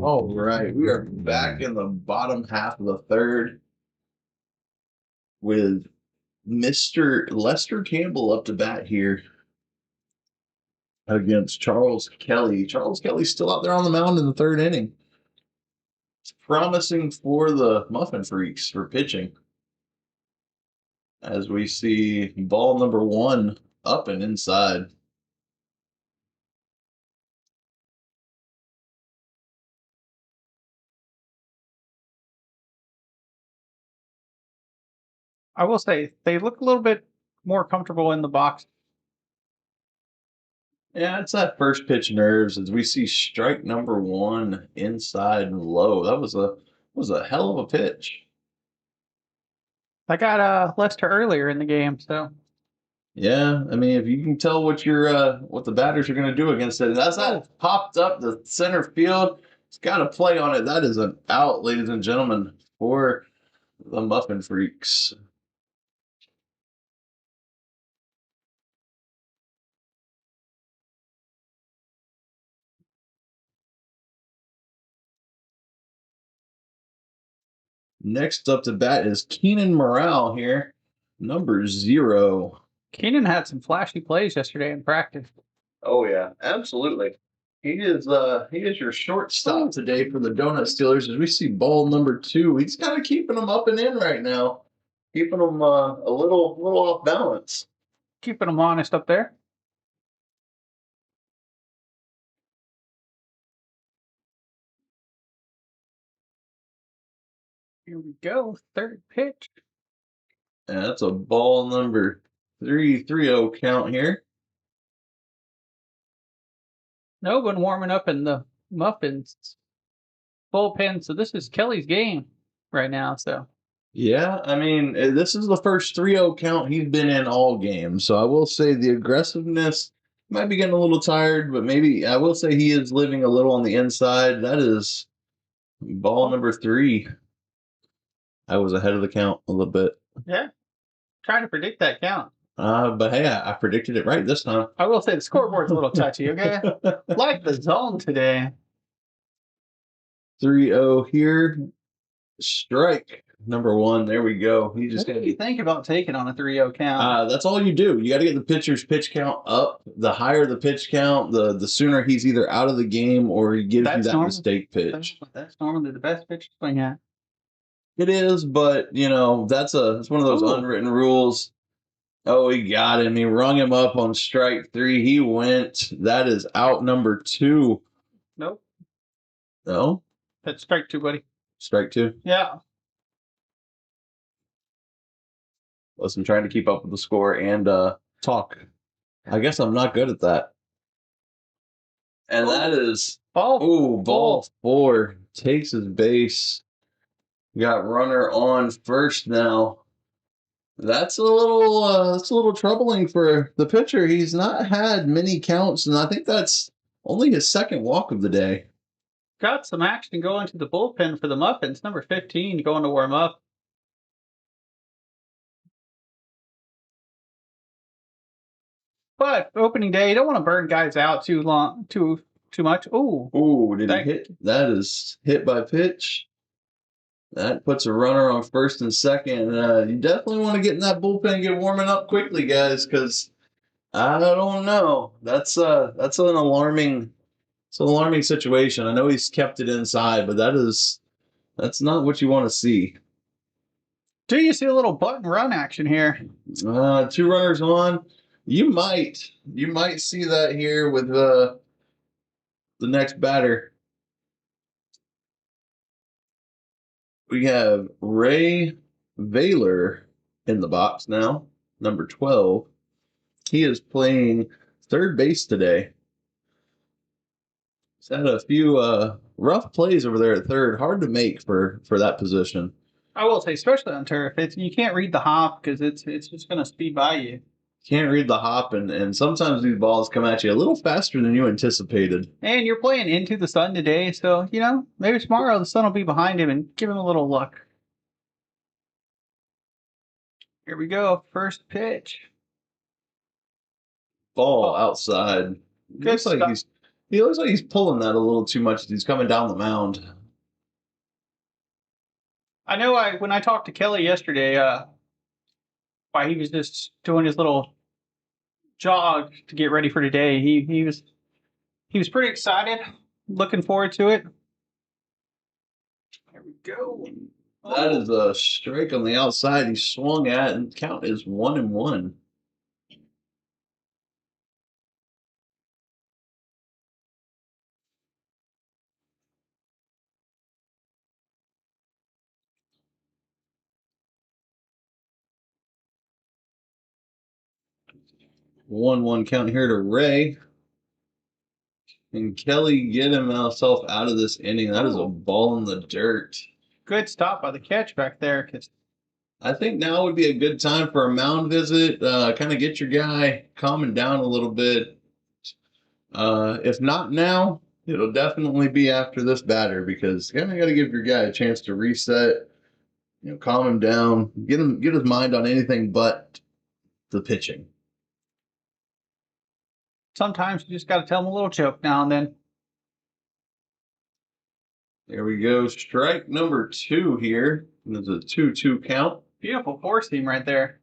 All right, we are back in the bottom half of the third with Mr. Lester Campbell up to bat here against Charles Kelly. Charles Kelly's still out there on the mound in the third inning. It's promising for the Muffin Freaks for pitching. As we see ball number 1 up and inside. I will say they look a little bit more comfortable in the box. Yeah, it's that first pitch nerves as we see strike number 1 inside and low. That was a hell of a pitch. I got Lester earlier in the game, so Yeah, I mean, if you can tell what the batters are going to do against it, that's that popped up the center field. It's got to play on it. That is an out, ladies and gentlemen, for the Muffin Freaks. Next up to bat is Keenan Morale here, number 0. Keenan had some flashy plays yesterday in practice. Oh yeah, absolutely. He is your shortstop today for the Donut Steelers. As we see ball number 2, he's kind of keeping them up and in right now, keeping them a little off balance. Keeping him honest up there. Here we go. Third pitch. And that's a ball number 3-0 count here. No one warming up in the Muffins bullpen, so this is Kelly's game right now. So Yeah, I mean, this is the first 3-0 count he's been in all games. So I will say the aggressiveness might be getting a little tired, but maybe I will say he is living a little on the inside. That is ball number 3. I was ahead of the count a little bit. Yeah. Trying to predict that count. But hey, I predicted it right this time. I will say the scoreboard's a little touchy, okay? Like the zone today. 3-0 here. Strike number 1. There we go. He just What got do you think about taking on a 3-0 count? that's all you do. You got to get the pitcher's pitch count up. The higher the pitch count, the sooner he's either out of the game or he gives you that mistake pitch. That's normally the best pitch to swing at. It is, but you know that's one of those unwritten rules. Oh, he got him. He rung him up on strike 3. He went. That is out number 2. Nope. No. That's strike 2, buddy. Strike 2. Yeah. Listen, trying to keep up with the score and talk. I guess I'm not good at that. And that is ball 4. Takes his base. Got runner on first now. That's a little troubling for the pitcher. He's not had many counts, and I think that's only his second walk of the day. Got some action going to the bullpen for the Muffins. Number 15 going to warm up. But opening day, you don't want to burn guys out too much. Did he hit? That is hit by pitch. That puts a runner on first and second. You definitely want to get in that bullpen and get warming up quickly, guys, because I don't know. That's an alarming situation. I know he's kept it inside, but that's not what you want to see. Do you see a little button run action here? 2 runners on. You might see that here with the next batter. We have Ray Vaylor in the box now, number 12. He is playing third base today. He's had a few rough plays over there at third. Hard to make for that position. I will say, especially on turf, you can't read the hop because it's just going to speed by you. Can't read the hop, and sometimes these balls come at you a little faster than you anticipated. And you're playing into the sun today, so, maybe tomorrow the sun will be behind him and give him a little luck. Here we go. First pitch. Ball outside. He looks like he's pulling that a little too much as he's coming down the mound. I know when I talked to Kelly yesterday, while he was just doing his little jog to get ready for today, he was pretty excited, looking forward to it. There we go. That is a strike on the outside. He swung at, and count is 1-1. One count here to Ray. And Kelly get himself out of this inning. That is a ball in the dirt. Good stop by the catch back there. I think now would be a good time for a mound visit. Kind of get your guy calming down a little bit. If not now, it'll definitely be after this batter because you kind of got to give your guy a chance to reset. Calm him down, get his mind on anything but the pitching. Sometimes you just got to tell him a little joke now and then. There we go. Strike number 2 here. There's a 2-2 count. Beautiful four seam right there.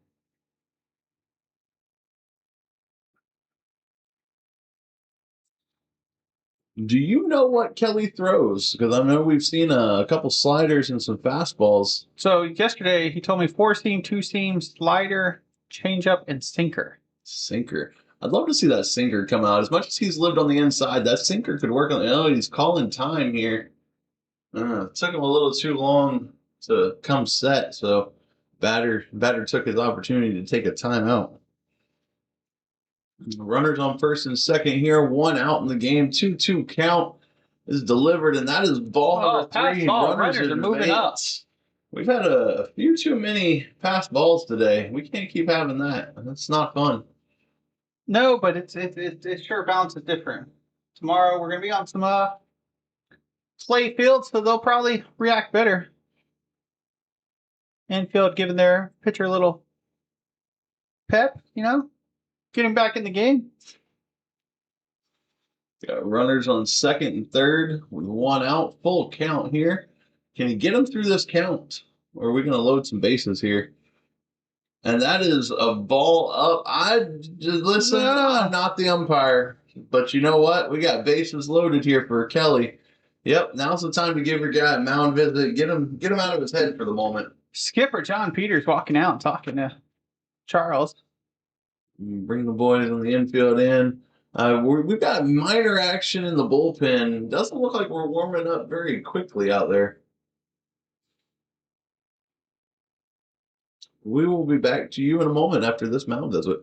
Do you know what Kelly throws? Because I know we've seen a couple sliders and some fastballs. So yesterday he told me four seam, two seam, slider, changeup, and sinker. Sinker. I'd love to see that sinker come out. As much as he's lived on the inside, that sinker could work on. Oh, he's calling time here. It took him a little too long to come set, so batter took his opportunity to take a timeout. Runners on first and second here. 1 out in the game. 2-2 count is delivered, and that is ball number 3. Runners are moving up. We've had a few too many pass balls today. We can't keep having that. That's not fun. No, but it's sure balance is different. Tomorrow we're gonna be on some clay fields, so they'll probably react better. Infield giving their pitcher a little pep, get him back in the game. Got runners on second and third with one out, full count here. Can he get him through this count? Or are we going to load some bases here? And that is a ball up. I just listen. I'm not the umpire, but you know what? We got bases loaded here for Kelly. Yep, now's the time to give your guy a mound visit. Get him out of his head for the moment. Skipper John Peters walking out and talking to Charles. Bring the boys on the infield in. We've got minor action in the bullpen. Doesn't look like we're warming up very quickly out there. We will be back to you in a moment after this mound visit.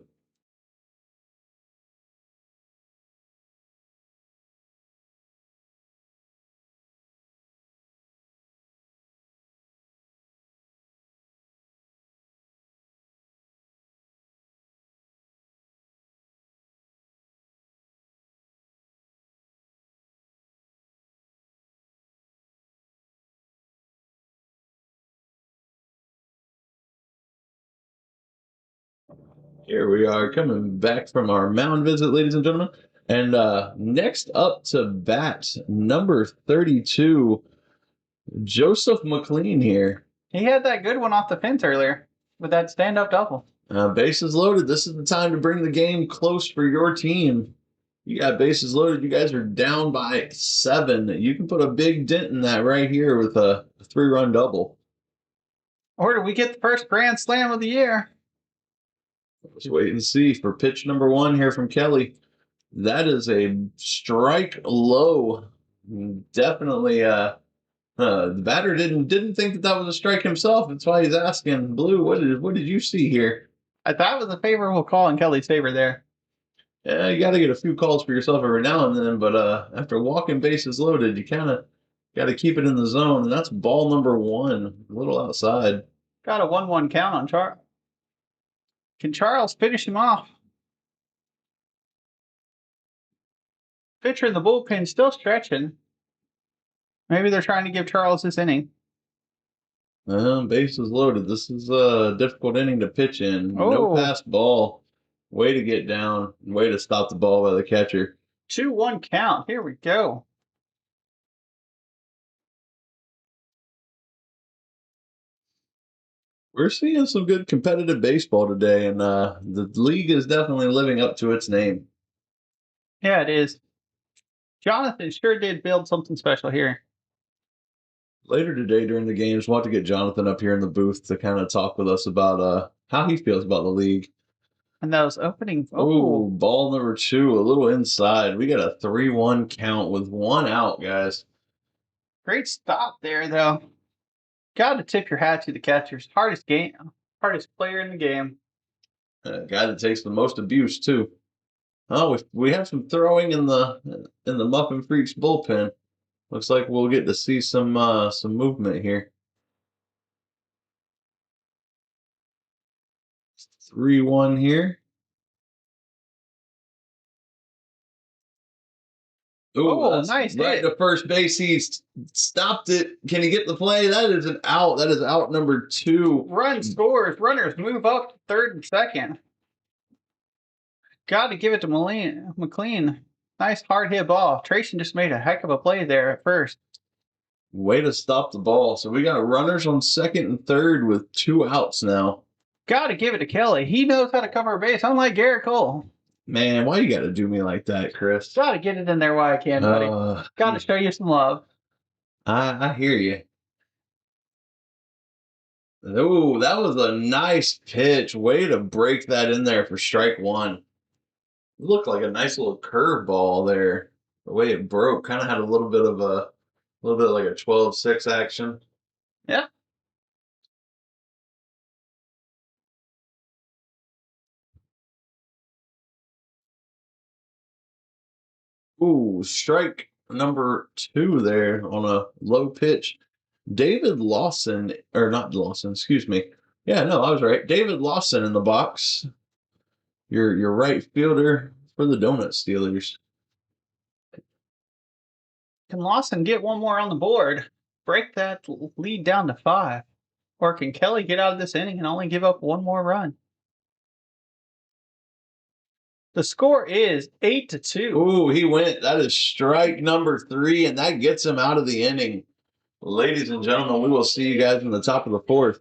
Here we are coming back from our mound visit, ladies and gentlemen. And next up to bat, number 32, Joseph McLean here. He had that good one off the fence earlier with that stand-up double. Bases loaded. This is the time to bring the game close for your team. You got bases loaded. You guys are down by 7. You can put a big dent in that right here with a 3-run double. Or do we get the first grand slam of the year? Let's wait and see for pitch number 1 here from Kelly. That is a strike low. Definitely, the batter didn't think that was a strike himself. That's why he's asking. Blue, what did you see here? I thought it was a favorable call in Kelly's favor there. Yeah, you got to get a few calls for yourself every now and then, but after walking bases loaded, you kind of got to keep it in the zone, and that's ball number 1, a little outside. Got a 1-1 count on Charles. Can Charles finish him off? Pitcher in the bullpen still stretching. Maybe they're trying to give Charles this inning. Bases loaded. This is a difficult inning to pitch in. No pass ball. Way to get down. Way to stop the ball by the catcher. 2-1 count. Here we go. We're seeing some good competitive baseball today, and the league is definitely living up to its name. Yeah, it is. Jonathan sure did build something special here. Later today during the games, we'll have to get Jonathan up here in the booth to kind of talk with us about how he feels about the league. And those opening. Oh, ball number 2, a little inside. We got a 3-1 count with 1 out, guys. Great stop there, though. Got to tip your hat to the catchers. Hardest player in the game. Guy that takes the most abuse too. Oh, we have some throwing in the Muffin Freaks bullpen. Looks like we'll get to see some movement here. 3-1 here. Ooh, nice right hit. to first base. He stopped it. Can he get the play? That is an out. That is out number 2. Run scores. Runners move up to third and second. Got to give it to McLean. Nice hard hit ball. Trayson just made a heck of a play there at first. Way to stop the ball. So we got runners on second and third with 2 outs now. Got to give it to Kelly. He knows how to cover a base, unlike Garrett Cole. Man, why you got to do me like that, Chris? Got to get it in there while I can, buddy. Got to show you some love. I hear you. Oh, that was a nice pitch. Way to break that in there for strike 1. It looked like a nice little curveball there. The way it broke kind of had a little bit like a 12-6 action. Yeah. Ooh, strike number 2 there on a low pitch. David Lawson, or not Lawson, excuse me. Yeah, no, I was right. David Lawson in the box. Your right fielder for the Donut Steelers. Can Lawson get one more on the board? Break that lead down to 5? Or can Kelly get out of this inning and only give up one more run? The score is 8-2. Ooh, he went. That is strike number 3, and that gets him out of the inning. Ladies and gentlemen, we will see you guys in the top of the 4th.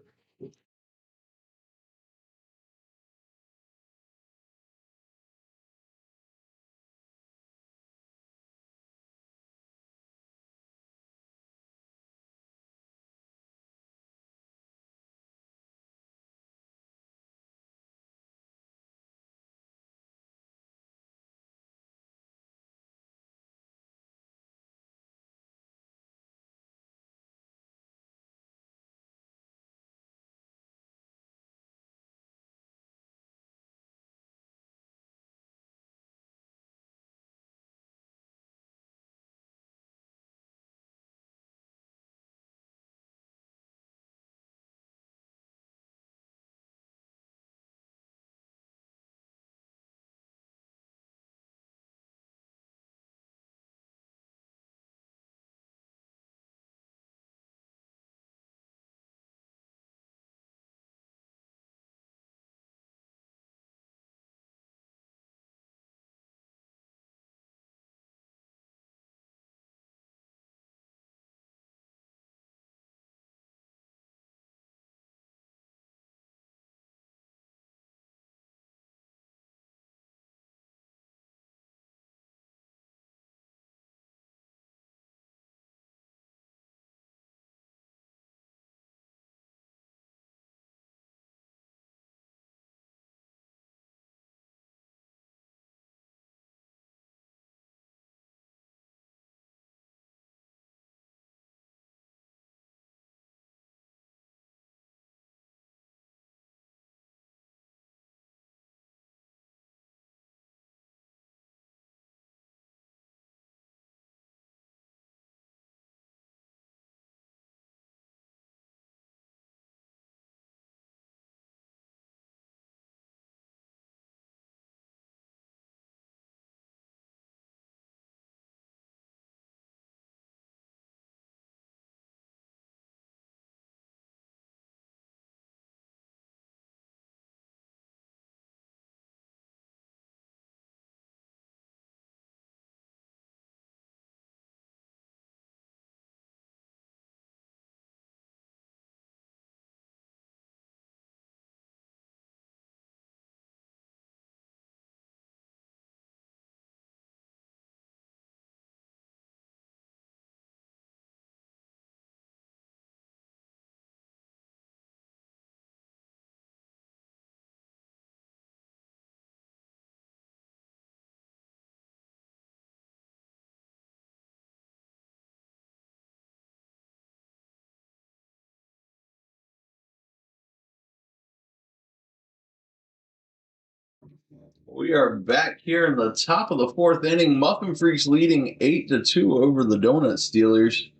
We are back here in the top of the 4th inning. Muffin Freaks leading 8-2 over the Donut Steelers.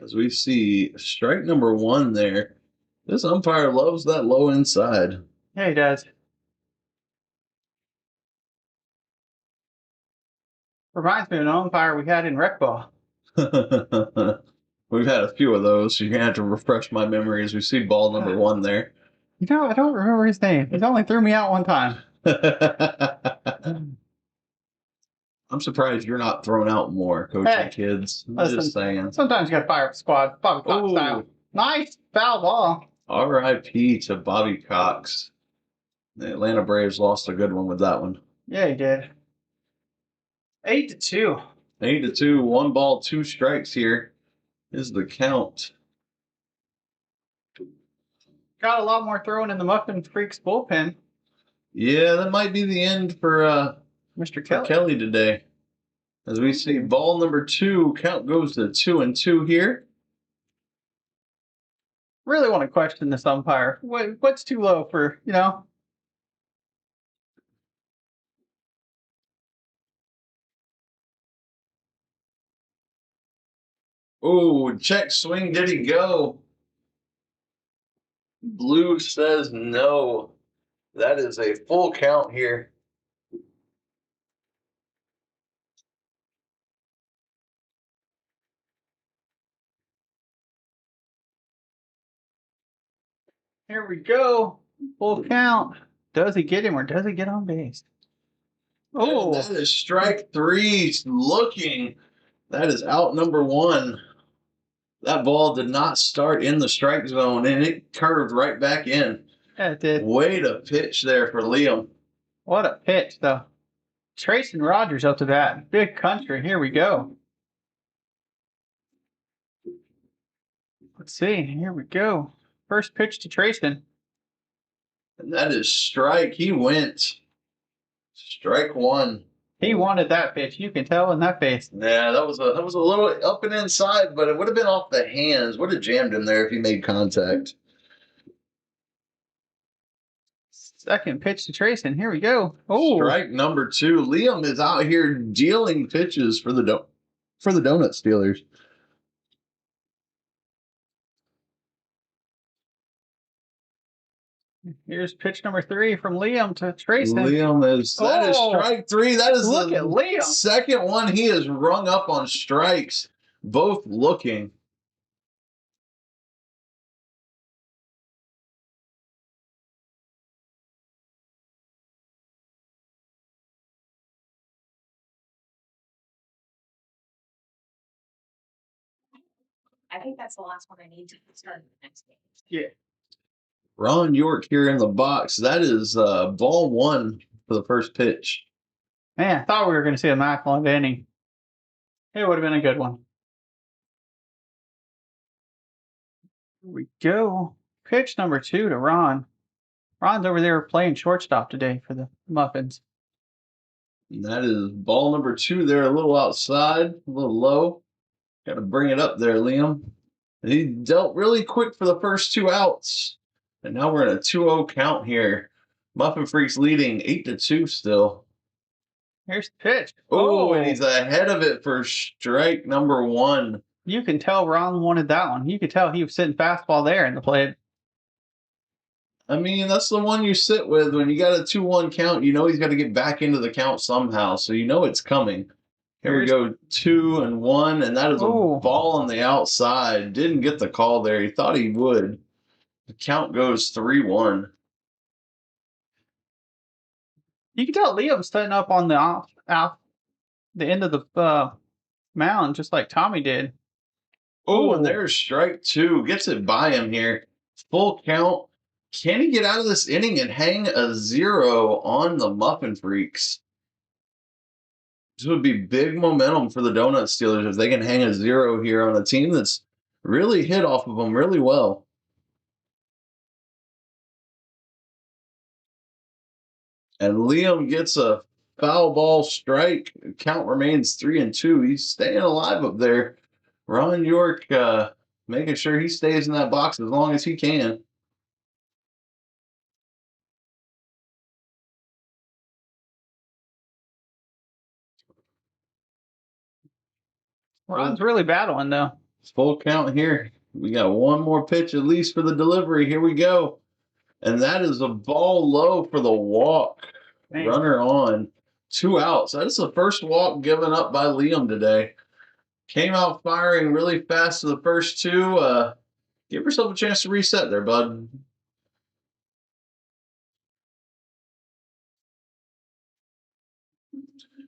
As we see strike number 1 there. This umpire loves that low inside. Yeah, he does. Reminds me of an umpire we had in rec ball. We've had a few of those, so you're going to have to refresh my memory as we see ball number 1 there. You know, I don't remember his name. He's only threw me out one time. I'm surprised you're not thrown out more, coaching kids. I'm just saying. Sometimes you got to fire up the squad. Bobby Cox style. Nice foul ball. R.I.P. to Bobby Cox. The Atlanta Braves lost a good one with that one. Yeah, he did. 8-2. 8-2, 1 ball, 2 strikes here is the count. Got a lot more throwing in the Muffin Freaks bullpen. Yeah, that might be the end for Mr. Kelly. Kelly today. As we see ball number 2, count goes to 2-2 here. Really want to question this umpire. What's too low for, Oh, check swing. Did he go? Blue says no. That is a full count here. Here we go. Full count. Does he get him or does he get on base? Oh, Oh, that is strike three. Looking. That is out number one. That ball did not start in the strike zone, and it curved right back in. yeah, it did. Way to pitch there for Liam. What a pitch, though. Trayson Rogers up to bat. Big country. Here we go. Let's see. Here we go. First pitch to Trayson. And that is strike. He went. Strike one. He wanted that pitch. You can tell in that face. Yeah, that was a little up and inside, but it would have been off the hands. Would have jammed him there if he made contact. Second pitch to Trayson. Here we go. Oh, Strike number two. Liam is out here dealing pitches for the Donut Steelers. here's pitch number 3 from Liam to Trayson. That is strike three. That is Look at Liam. second one he has rung up on strikes. Both looking. I think that's the last one I need to start the next game. Yeah. Ron York here in the box. That is ball one for the first pitch. Man, I thought we were going to see a Macklin inning. It would have been a good one. Here we go. Pitch number 2 to Ron. Ron's over there playing shortstop today for the Muffins. And that is ball number 2 there, a little outside, a little low. Got to bring it up there, Liam. And he dealt really quick for the first 2 outs. And now we're in a 2-0 count here. Muffin Freaks leading 8-2 still. Here's the pitch. Oh, and he's ahead of it for strike number 1. You can tell Ron wanted that one. You could tell he was sitting fastball there in the plate. I mean, that's the one you sit with. When you got a 2-1 count, you know he's got to get back into the count somehow. So you know it's coming. Here we go, 2-1, and that is a ball on the outside. Didn't get the call there. He thought he would. The count goes 3-1. You can tell Liam's setting up on the the end of the mound, just like Tommy did. Oh, and there's strike 2. Gets it by him here. Full count. Can he get out of this inning and hang a 0 on the Muffin Freaks? This would be big momentum for the Donut Steelers if they can hang a 0 here on a team that's really hit off of them really well. And Liam gets a foul ball strike. Count remains 3-2. He's staying alive up there. Ron York making sure he stays in that box as long as he can. Ron's really battling, though. It's full count here. We got one more pitch at least for the delivery. Here we go. And that is a ball low for the walk. Dang. Runner on. 2 outs. That is the first walk given up by Liam today. Came out firing really fast to the first 2. Give yourself a chance to reset there, bud.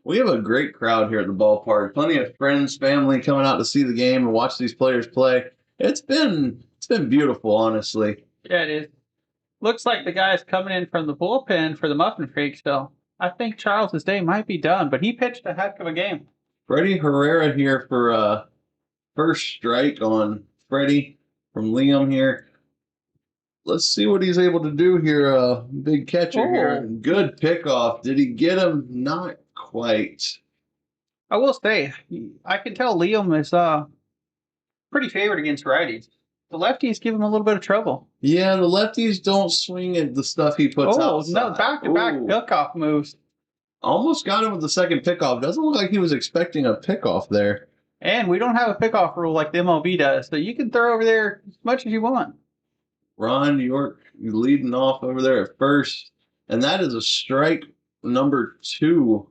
We have a great crowd here at the ballpark. Plenty of friends, family coming out to see the game and watch these players play. It's been beautiful, honestly. Yeah, it is. Looks like the guy's coming in from the bullpen for the Muffin Freaks, so I think Charles's day might be done, but he pitched a heck of a game. Freddie Herrera here for first strike on Freddie from Liam here. Let's see what he's able to do here. Big catcher here. Good pickoff. Did he get him? Not quite. I will say, I can tell Liam is pretty favored against righties. The lefties give him a little bit of trouble. Yeah, the lefties don't swing at the stuff he puts outside. No, back-to-back pickoff moves. Almost got him with the second pickoff. Doesn't look like he was expecting a pickoff there. And we don't have a pickoff rule like the MLB does, so you can throw over there as much as you want. Ron York leading off over there at first, and that is a strike number 2.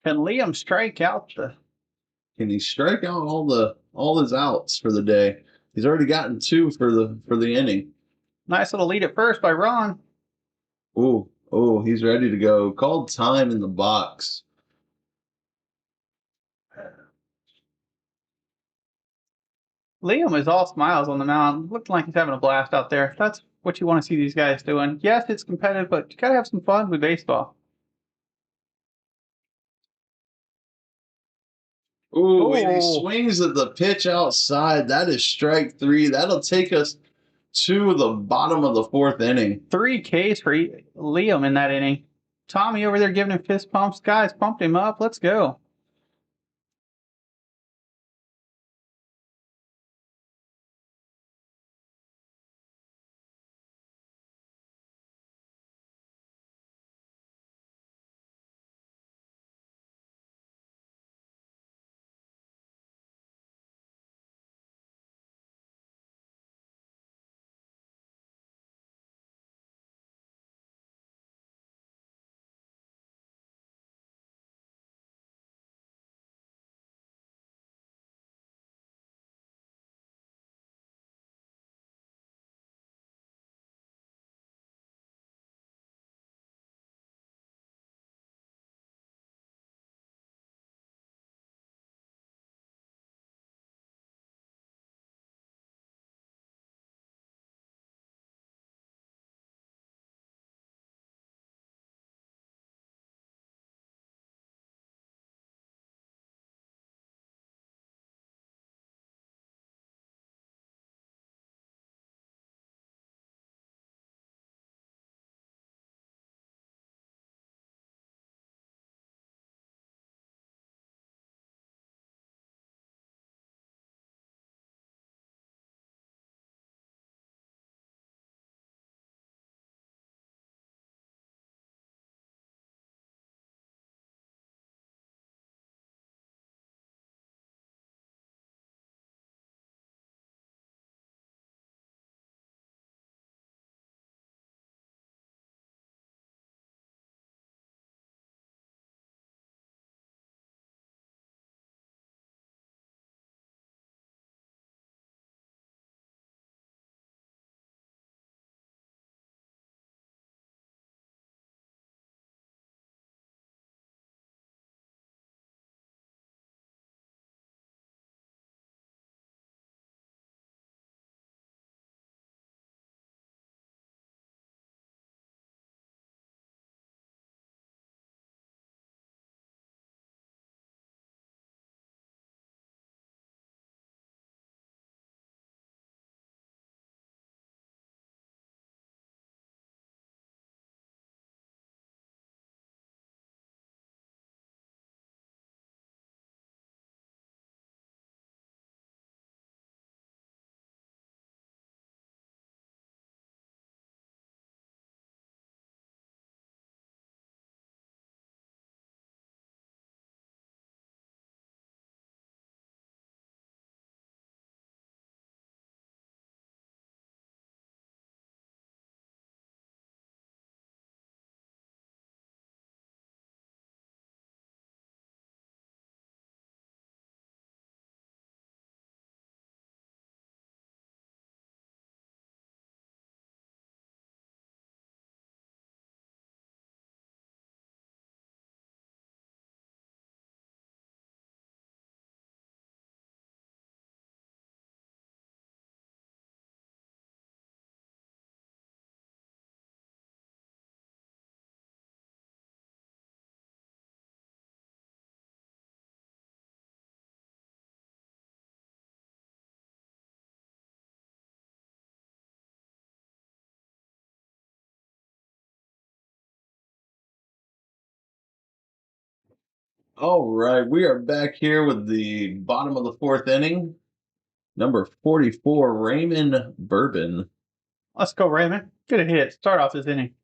Can Liam strike out the? Can he strike out all his outs for the day? He's already gotten 2 for the inning. Nice little lead at first by Ron. Oh, he's ready to go. Called time in the box. Liam is all smiles on the mound, looking like he's having a blast out there. That's what you want to see these guys doing. Yes, it's competitive, but you gotta have some fun with baseball. Ooh, and he Oh. swings at the pitch outside. That is strike 3. That'll take us to the bottom of the 4th inning. 3 Ks for Liam in that inning. Tommy over there giving him fist pumps. Guys, pumped him up. Let's go. All right, we are back here with the bottom of the 4th inning. Number 44, Raymond Bourbon. Let's go, Raymond. Get a hit. Start off this inning.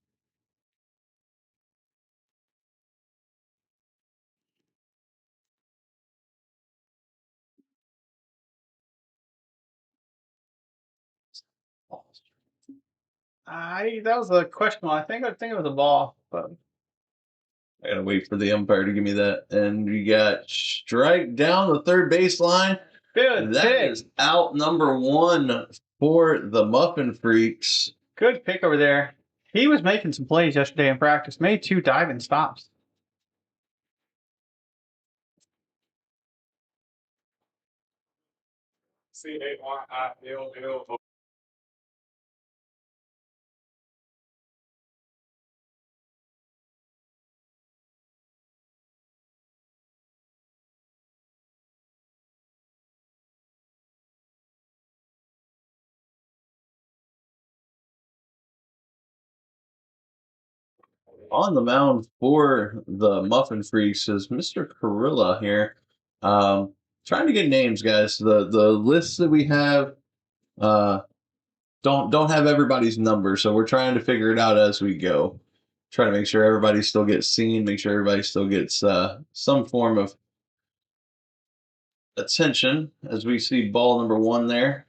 That was a question. I think it was a ball, but I gotta wait for the umpire to give me that. And we got strike down the third baseline. good That pick. is out number 1 for the Muffin Freaks. Good pick over there. He was making some plays yesterday in practice. Made 2 diving stops. CARILL. On the mound for the Muffin Freaks is Mr. Carilla here. Trying to get names, guys. The lists that we have don't have everybody's number, so we're trying to figure it out as we go. Try to make sure everybody still gets seen, make sure everybody still gets some form of attention as we see ball number 1 there.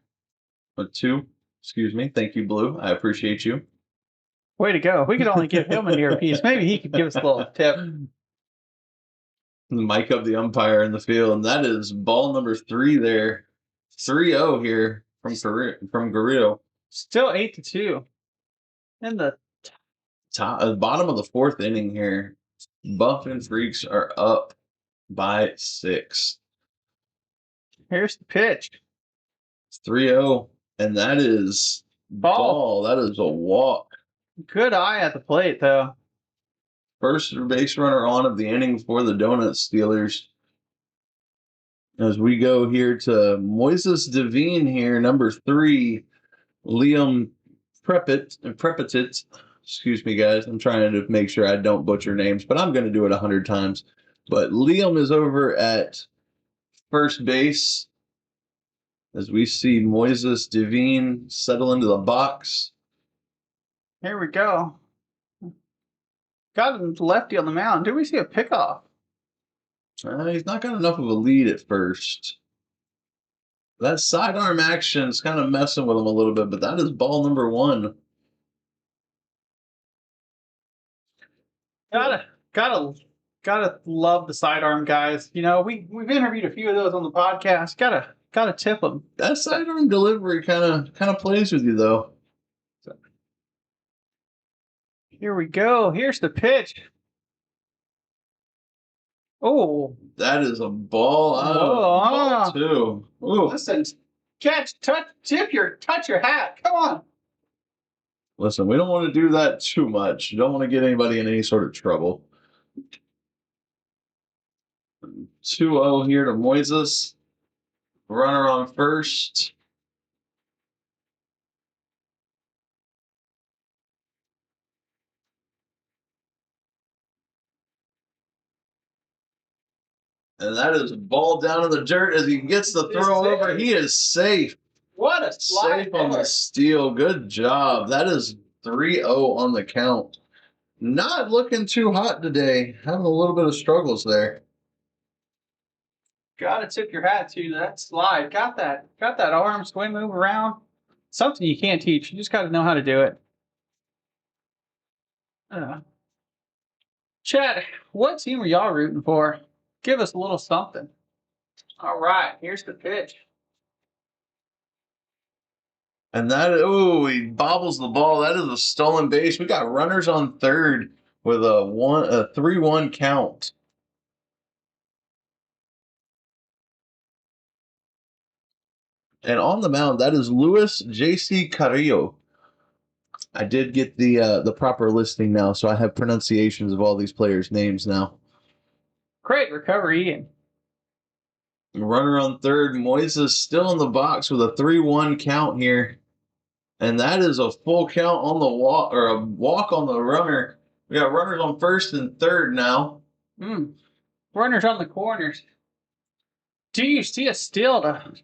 Or 2, excuse me. Thank you, Blue. I appreciate you. Way to go. We could only give him an earpiece. Maybe he could give us a little tip. The mic up the umpire in the field, and that is ball number 3 there. 3-0 here from Garrido. Still 8-2. In the Bottom of the 4th inning here. Muffin Freaks are up by 6. here's the pitch. 3-0, and that is ball. That is a walk. Good eye at the plate, though. First base runner on of the inning for the Donut Steelers. As we go here to Moises Devine here, number 3, Liam Prepetit. Excuse me, guys. I'm trying to make sure I don't butcher names, but I'm going to do it 100 times. But Liam is over at first base as we see Moises Devine settle into the box. Here we go. Got him lefty on the mound. Do we see a pickoff? He's not got enough of a lead at first. That sidearm action is kind of messing with him a little bit, but that is ball number 1. Gotta love the sidearm guys. You know, we've interviewed a few of those on the podcast. Gotta tip them. That sidearm delivery kind of plays with you though. Here we go. Here's the pitch. Oh, that is a ball out. Ball 2. Ooh. Listen, touch your hat. Come on. Listen, we don't want to do that too much. You don't want to get anybody in any sort of trouble. 2-0 here to Moises. Runner on first. And that is a ball down in the dirt as he gets the throw over. He is safe. What a slide. Safe on the steal. Good job. That is 3-0 on the count. Not looking too hot today. Having a little bit of struggles there. Gotta tip your hat to that slide. Got that arm swing move around. Something you can't teach. You just gotta know how to do it. Chad, what team are y'all rooting for? Give us a little something. All right, here's the pitch. And he bobbles the ball. That is a stolen base. We got runners on third with a 3-1 count. And on the mound, that is Luis J.C. Carrillo. I did get the proper listing now, so I have pronunciations of all these players' names now. Great recovery, Ian. Runner on third. Moises still in the box with a 3-1 count here. And that is a full count on the walk, or a walk on the runner. We got runners on first and third now. Runners on the corners. Do you see a steal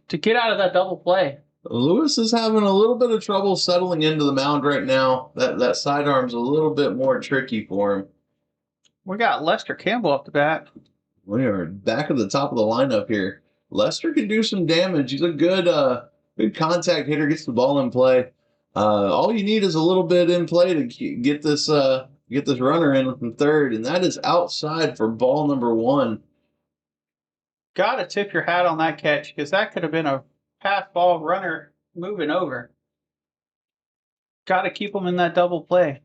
to get out of that double play? Lewis is having a little bit of trouble settling into the mound right now. That sidearm's a little bit more tricky for him. We got Lester Campbell up the bat. We are back at the top of the lineup here. Lester can do some damage. He's a good contact hitter, gets the ball in play. All you need is a little bit in play to get this runner in from third, and that is outside for ball number 1. Got to tip your hat on that catch because that could have been a pass ball runner moving over. Got to keep him in that double play.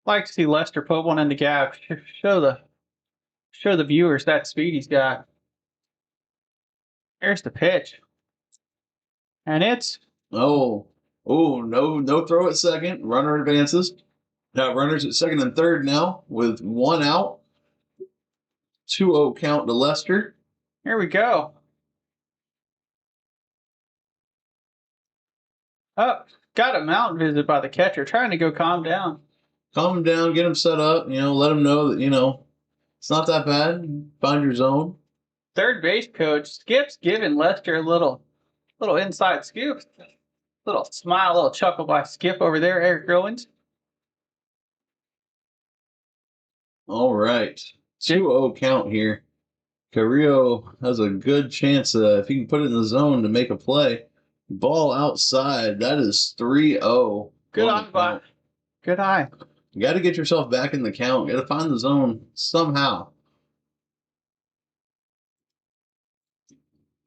Like to see Lester put one in the gap. Show the viewers that speed he's got. There's the pitch, and it's Oh, no throw at second. Runner advances. Now runners at second and third now with 1 out. 2-0 count to Lester. here we go. Up, got a mountain visit by the catcher, trying to go calm down. Calm him down, get him set up. Let him know that it's not that bad. Find your zone. Third base coach Skip's giving Lester a little inside scoop. Little smile, little chuckle by Skip over there, Eric Growins. All right. 2-0 count here. Carrillo has a good chance if he can put it in the zone to make a play. Ball outside. That is 3-0. Good eye, bud. Good eye. You got to get yourself back in the count. Got to find the zone somehow.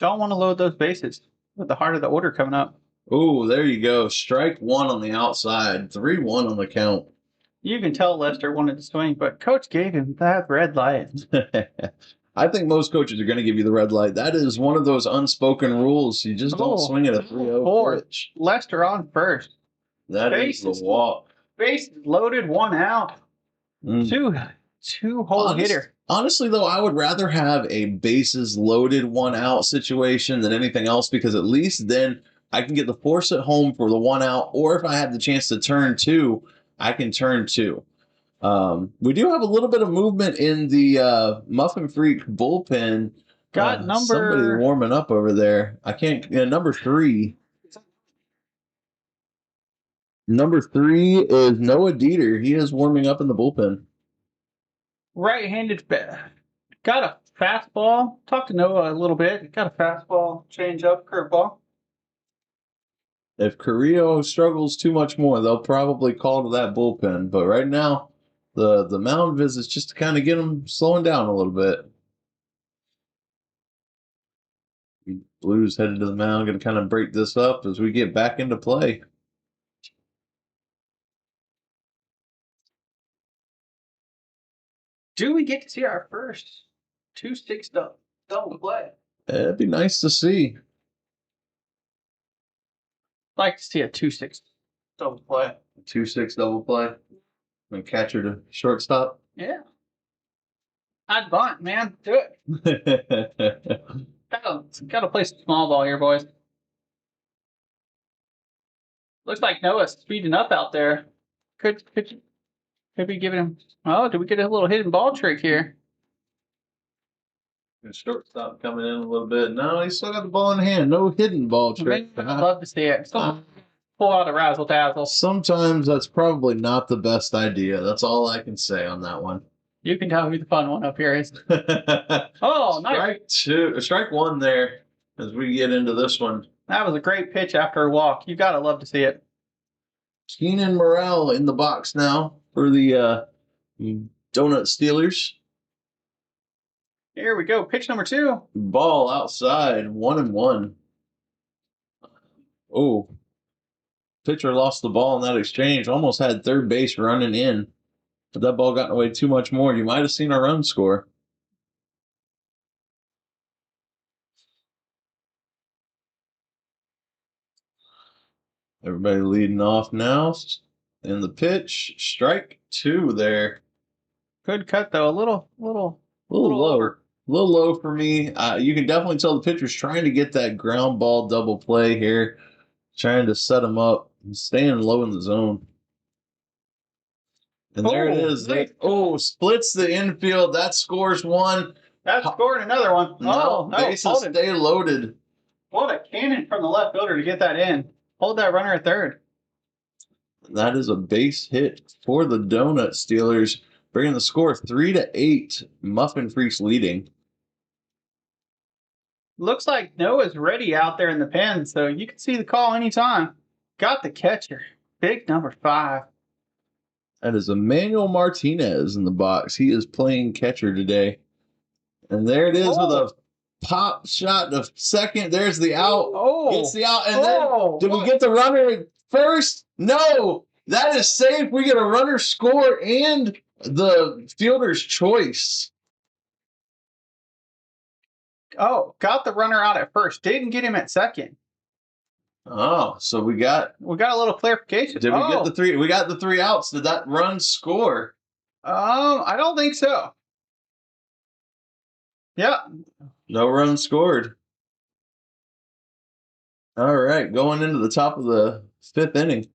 Don't want to load those bases with the heart of the order coming up. Oh, there you go. Strike 1 on the outside. 3-1 on the count. You can tell Lester wanted to swing, but coach gave him that red light. I think most coaches are going to give you the red light. That is one of those unspoken rules. You just don't swing at a 3-0 pitch. Lester on first. That is the walk. Base loaded, 1 out. Two hole hitter. Honestly, though, I would rather have a bases loaded 1 out situation than anything else because at least then I can get the force at home for the 1 out, or if I have the chance to turn 2, I can turn 2. We do have a little bit of movement in the Muffin Freak bullpen. Got somebody warming up over there. I can't. Number 3. Number 3 is Noah Dieter. He is warming up in the bullpen. Right-handed bat. Got a fastball. Talked to Noah a little bit. Got a fastball, change-up, curveball. If Carrillo struggles too much more, they'll probably call to that bullpen. But right now, the mound visits just to kind of get them slowing down a little bit. Blues headed to the mound, going to kind of break this up as we get back into play. Do we get to see our first 2-6 double play? It'd be nice to see. Like to see a 2-6 double play. 2-6 double play. And catcher to shortstop. Yeah. I'd bunt, man. Do it. Gotta play some small ball here, boys. Looks like Noah's speeding up out there. Could be giving him. Oh, did we get a little hidden ball trick here? The shortstop coming in a little bit. No, he's still got the ball in hand. No hidden ball trick. I'd love to see it. Pull out a razzle dazzle. Sometimes that's probably not the best idea. That's all I can say on that one. You can tell who the fun one up here is. Oh, nice. Strike 1 there as we get into this one. That was a great pitch after a walk. You gotta love to see it. Keenan Morrell in the box now for the Donut Steelers. Here we go. Pitch number 2. Ball outside, 1-1. Oh, pitcher lost the ball in that exchange. Almost had third base running in. But that ball got away too much more. You might have seen a run score. Everybody leading off now. In the pitch, strike 2 there. Good cut though. A little low. over. A little low for me. You can definitely tell the pitcher's trying to get that ground ball double play here. Trying to set him up. Staying low in the zone. And there it is. Nice. Splits the infield. That scores 1. That's scoring another one. No, bases stay loaded. What a cannon from the left fielder to get that in. Hold that runner at third. That is a base hit for the Donut Steelers, bringing the score 3-8. Muffin Freaks leading. Looks like Noah's ready out there in the pen, so you can see the call anytime. Got the catcher. Big number 5. That is Emmanuel Martinez in the box. He is playing catcher today. And there it is with a pop shot to second. There's the out. Oh. Gets the out. And then did we get the runner first? No. That is safe. We get a runner score and the fielder's choice. Oh, got the runner out at first. Didn't get him at second. Oh, so we got a little clarification. Did we get the 3? We got the 3 outs. Did that run score? I don't think so. Yeah. No run scored. All right, going into the top of the 5th inning.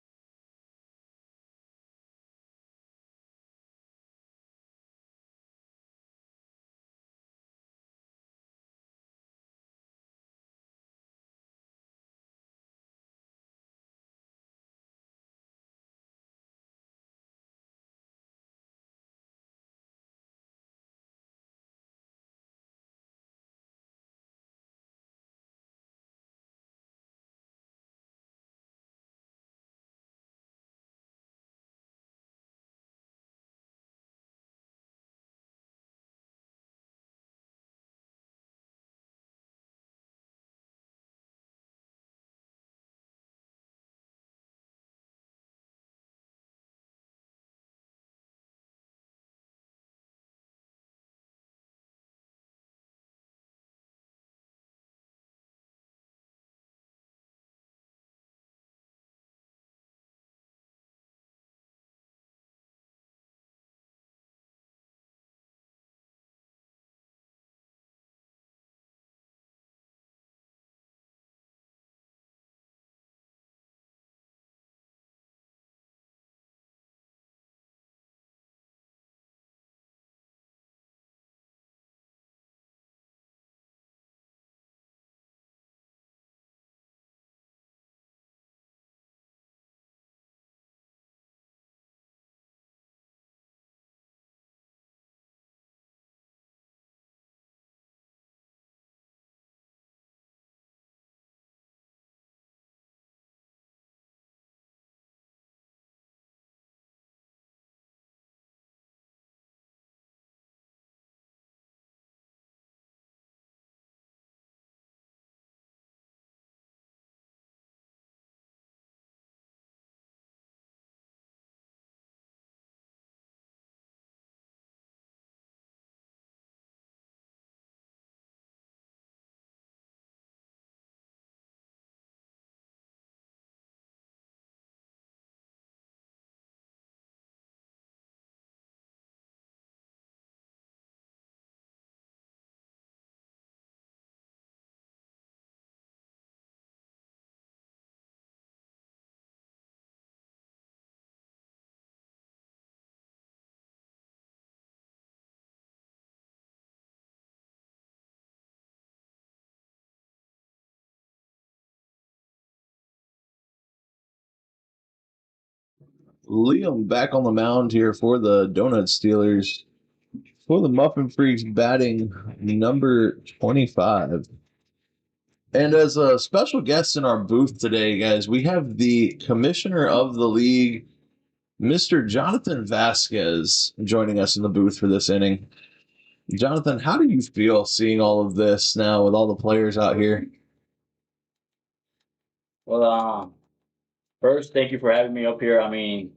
Liam back on the mound here for the Donut Steelers. For the Muffin Freaks, batting number 25. And as a special guest in our booth today, guys, we have the commissioner of the league, Mr. Jonathan Vasquez, joining us in the booth for this inning. Jonathan, how do you feel seeing all of this now with all the players out here? Well, first, thank you for having me up here. I mean,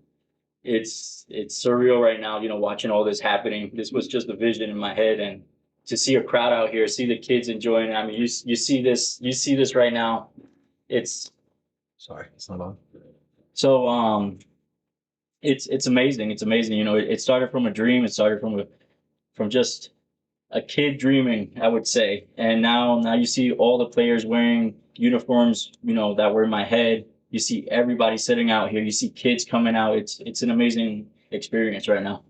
it's surreal right now, watching all this happening. This was just a vision in my head, and to see a crowd out here, see the kids enjoying it. I mean, you see this right now. It's Sorry, it's not on. so it's amazing. It's amazing. It started from a dream. It started from just a kid dreaming, I would say. And now you see all the players wearing uniforms, that were in my head. You see everybody sitting out here. You see kids coming out. It's an amazing experience right now.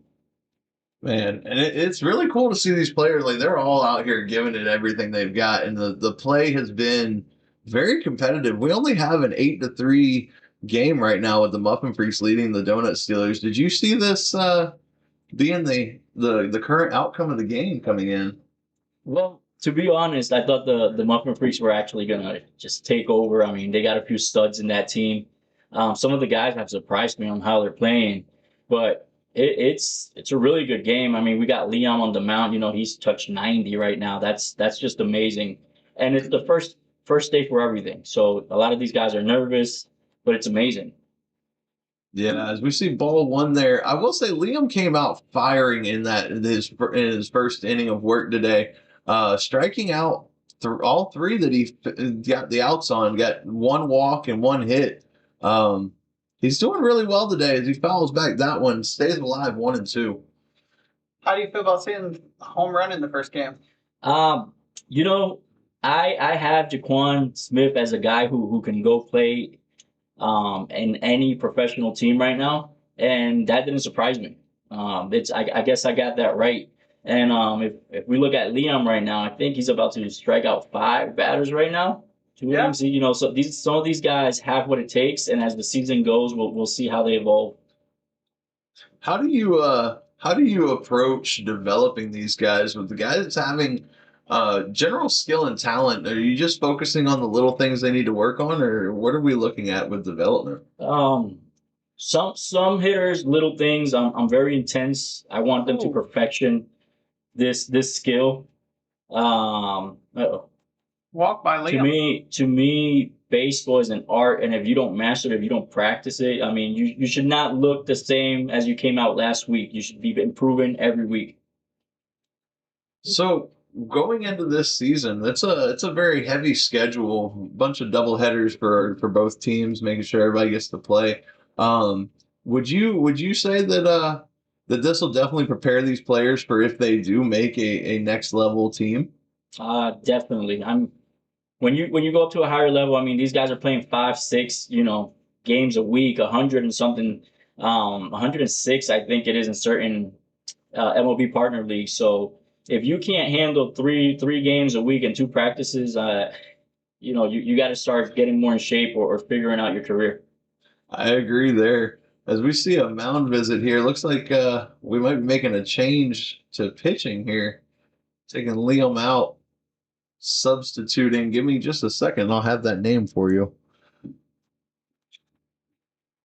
Man, and it's really cool to see these players. Like, they're all out here giving it everything they've got, and the play has been very competitive. We only have an 8-3 game right now with the Muffin Freaks leading the Donut Steelers. Did you see this being the current outcome of the game coming in? Well, To be honest, I thought the Muffin Freaks were actually gonna just take over. I mean, they got a few studs in that team. Some of the guys have surprised me on how they're playing, but it's a really good game. I mean, we got Liam on the mound. You know, he's touched 90 right now. That's just amazing, and it's the first day for everything. So a lot of these guys are nervous, but it's amazing. Yeah, as we see ball one there, I will say Liam came out firing in his first inning of work today, striking out all three that he got the outs on, got one walk and one hit. Um, he's doing really well today as he fouls back that one, stays alive 1-2. How do you feel about seeing a home run in the first game? Um, you know, I have Jaquan Smith as a guy who can go play in any professional team right now, and that didn't surprise me. It's I guess I got that right. And if we look at Liam right now, I think he's about to strike out 5 batters right now. Two Yeah. innings, you know, so some of these guys have what it takes, and as the season goes, we'll see how they evolve. How do you approach developing these guys with the guys having general skill and talent? Are you just focusing on the little things they need to work on, or what are we looking at with development? Um, some hitters, little things. I'm very intense. I want them to Oh. perfection this skill. Uh-oh. Walk by Liam. To me, baseball is an art, and if you don't master it, if you don't practice it, I mean, you should not look the same as you came out last week. You should be improving every week. So going into this season, it's a very heavy schedule, bunch of double headers for both teams, making sure everybody gets to play. Would you say that this will definitely prepare these players for if they do make a next level team? Definitely. When you go up to a higher level, I mean, these guys are playing 5, 6, games a week, 100 and something, 106, I think it is in certain MLB partner leagues. So if you can't handle three games a week and 2 practices, you got to start getting more in shape or figuring out your career. I agree there. As we see a mound visit here, looks like we might be making a change to pitching here, taking Liam out, substituting. Give me just a second, I'll have that name for you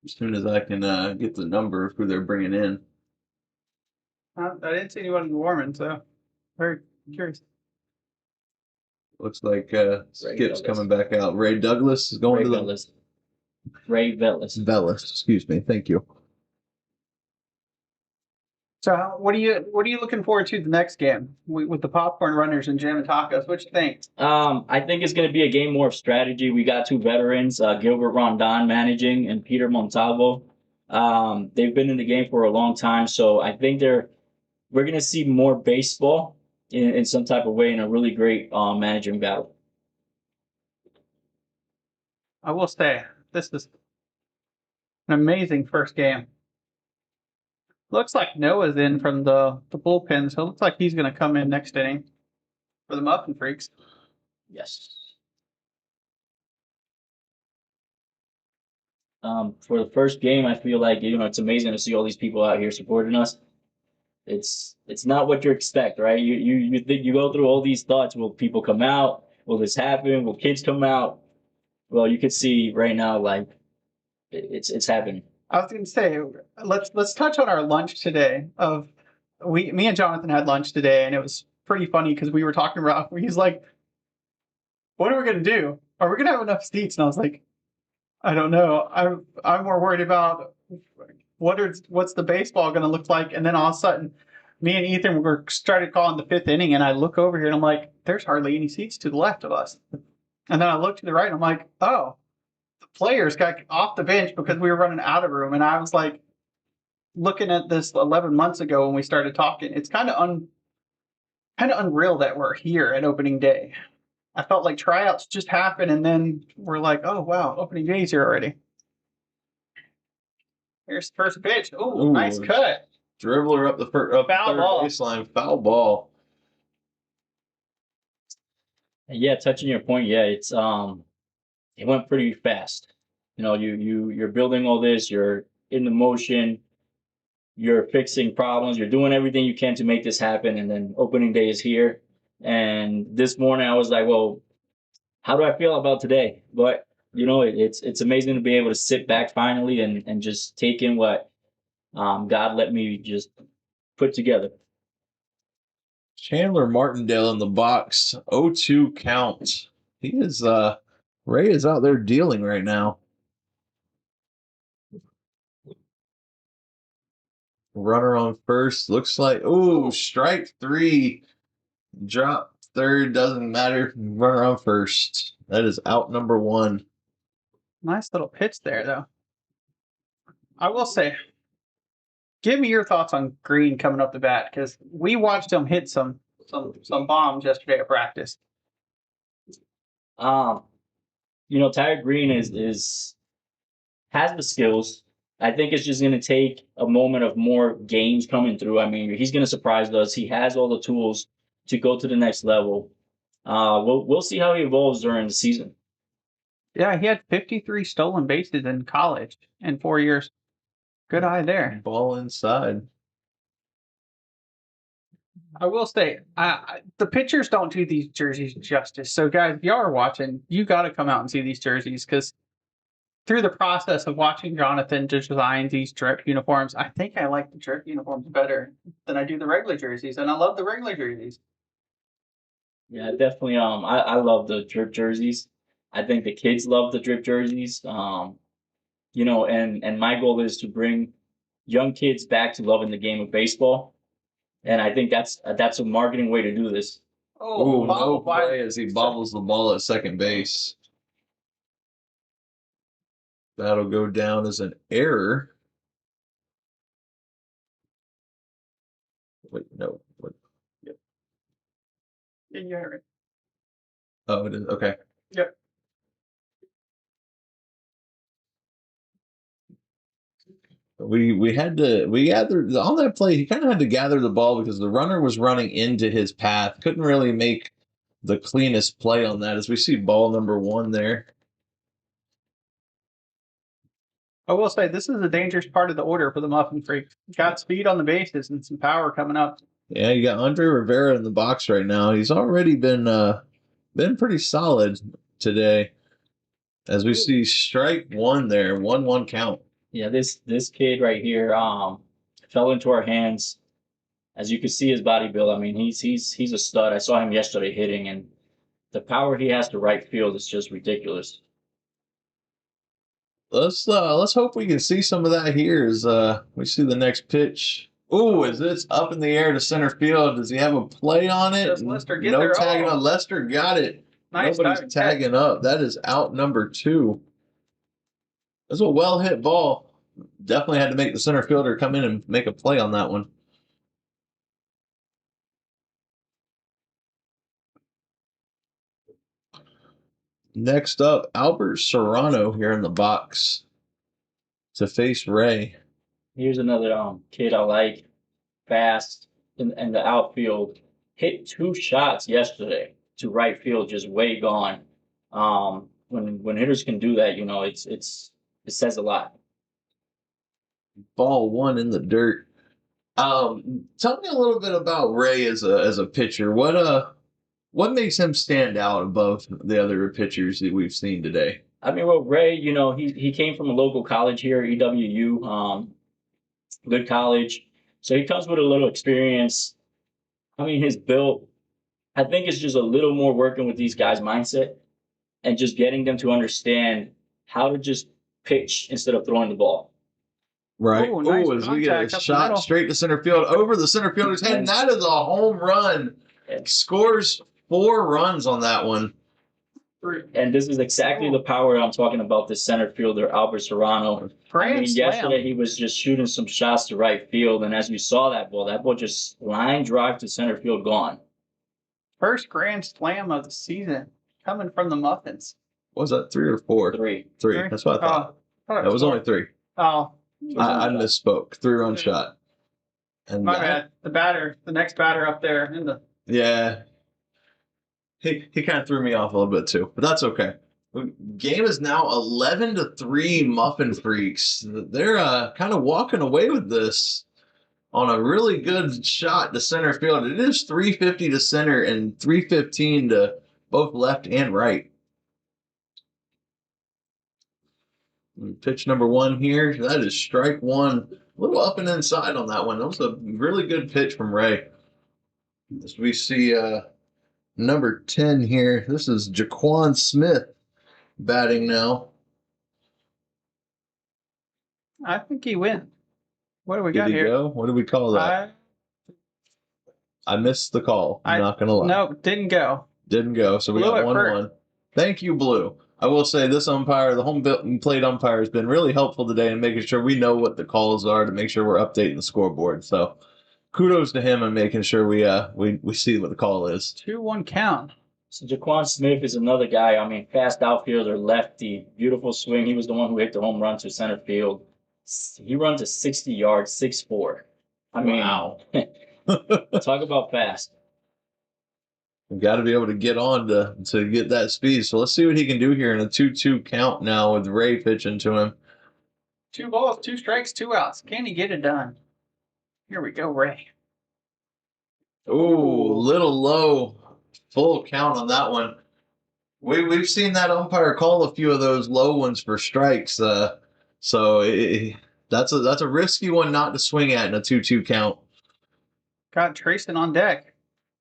as soon as I can get the number of who they're bringing in. I didn't see anyone warming, so very curious. Looks like Skip's Douglas. coming back out. Ray Douglas is going Ray to the Velez. Ray Velez. Velas. Excuse me. Thank you. So what are you looking forward to the next game with the popcorn runners and jam and tacos? What you think? I think it's going to be a game more of strategy. We got 2 veterans, Gilbert Rondon managing and Peter Montalvo. They've been in the game for a long time, so I think we're going to see more baseball in some type of way in a really great managing battle. I will say this is an amazing first game. Looks like Noah's in from the bullpen, so it looks like he's going to come in next inning for the Muffin Freaks. Yes. For the first game, I feel like it's amazing to see all these people out here supporting us. It's not what you expect, right? You think you go through all these thoughts. Will people come out? Will this happen? Will kids come out? Well, you could see right now, like it's happening. I was going to say, let's touch on our lunch today. Me and Jonathan had lunch today, and it was pretty funny because we were talking about. He's like, "What are we going to do? Are we going to have enough seats?" And I was like, "I don't know. I'm more worried about what's the baseball going to look like." And then all of a sudden, me and Ethan started calling the 5th inning, and I look over here and I'm like, "There's hardly any seats to the left of us." And then I look to the right and I'm like, "Oh." Players got off the bench because we were running out of room, and I was like looking at this 11 months ago when we started talking. It's kind of unreal that we're here at opening day. I felt like tryouts just happened, and then we're like, oh wow, opening day's here already. Here's the first pitch. Ooh, nice cut. Dribbler up the third baseline, foul ball. Yeah, touching your point, yeah, it went pretty fast. You're building all this, you're in the motion, you're fixing problems, you're doing everything you can to make this happen, and then opening day is here. And this morning I was like, well, how do I feel about today? But you know, it's amazing to be able to sit back finally and just take in what God let me just put together. Chandler Martindale in the box. 0-2 count. He is Ray is out there dealing right now. Runner on first. Looks like strike 3. Drop third. Doesn't matter. Runner on first. That is out number 1. Nice little pitch there, though. I will say, give me your thoughts on Green coming up the bat, because we watched him hit some bombs yesterday at practice. You know, Tyler Green is has the skills. I think it's just going to take a moment of more games coming through. I mean, he's going to surprise us. He has all the tools to go to the next level. We'll see how he evolves during the season. Yeah, he had 53 stolen bases in college in 4 years. Good eye there. Ball inside. I will say, the pitchers don't do these jerseys justice. So, guys, if y'all are watching, you got to come out and see these jerseys, because through the process of watching Jonathan design these drip uniforms, I think I like the drip uniforms better than I do the regular jerseys, and I love the regular jerseys. Yeah, definitely. I love the drip jerseys. I think the kids love the drip jerseys. You know, and my goal is to bring young kids back to loving the game of baseball. And I think that's a marketing way to do this. Oh, no play as he bobbles the ball at second base. That'll go down as an error. Wait, no. What? Yep. Yeah, you heard it. Oh, it is. Okay. Yep. We gathered on that play. He kind of had to gather the ball because the runner was running into his path. Couldn't really make the cleanest play on that, as we see ball number 1 there. I will say, this is a dangerous part of the order for the Muffin Freak. Got speed on the bases and some power coming up. Yeah, you got Andre Rivera in the box right now. He's already been pretty solid today. As we see strike 1 there, 1-1 count. Yeah, this kid right here fell into our hands. As you can see his body build, I mean, he's a stud. I saw him yesterday hitting, and the power he has to right field is just ridiculous. Let's hope we can see some of that here as we see the next pitch. Ooh, is this up in the air to center field? Does he have a play on it? Does Lester get no there? tagging Oh. on. Lester got it. Nice Nobody's diving tagging up. That is out number 2. That's a well hit ball. Definitely had to make the center fielder come in and make a play on that one. Next up, Albert Serrano here in the box to face Ray. Here's another kid I like, fast in the outfield. Hit 2 shots yesterday to right field, just way gone. When hitters can do that, you know, it says a lot. Ball 1 in the dirt. Tell me a little bit about Ray as a pitcher. What makes him stand out above the other pitchers that we've seen today? I mean, well, Ray, you know, he came from a local college here, EWU, good college. So he comes with a little experience. I mean, his build, I think it's just a little more working with these guys' mindset and just getting them to understand how to just pitch instead of throwing the ball. Right. Ooh, nice as we get a contact up the shot middle. straight to center field over the center fielder's head, and that is a home run. Scores 4 runs on that one. And this is exactly the power I'm talking about, this center fielder, Albert Serrano. I mean, yesterday he was just shooting some shots to right field, and as we saw that ball just line drive to center field, gone. First grand slam of the season coming from the Muffins. Was that 3 or 4? 3. 3. That's what I thought. That was only 3. Oh, I misspoke. 3-run shot. And my bad. The next batter up there in the. Yeah. He kind of threw me off a little bit too, but that's okay. Game is now 11-3 Muffin Freaks. They're kind of walking away with this. on a really good shot to center field. It is 350 to center and 315 to both left and right. Pitch number one here. That is strike one. A little up and inside on that one. That was a really good pitch from Ray. As we see number 10 here. This is Jaquan Smith batting now. I think he wins. What do we Did got he here? go? What do we call that? I missed the call. I'm not gonna lie. Nope, didn't go. Didn't go. So we Blue got at 1-1. Thank you, Blue. I will say this umpire, the home plate umpire, has been really helpful today in making sure we know what the calls are to make sure we're updating the scoreboard. So kudos to him and making sure we see what the call is. 2-1 count. So Jaquan Smith is another guy. I mean, fast outfielder, lefty, beautiful swing. He was the one who hit the home run to center field. He runs a 60 yards, 6'4". I mean, Wow. talk about fast. We've got to be able to get on to get that speed. So let's see what he can do here in a 2-2 count now with Ray pitching to him. 2 balls, 2 strikes, 2 outs. Can he get it done? Here we go, Ray. Ooh, little low. Full count on that one. We've seen that umpire call a few of those low ones for strikes. That's a risky one not to swing at in a 2-2 count. Got Trayson on deck.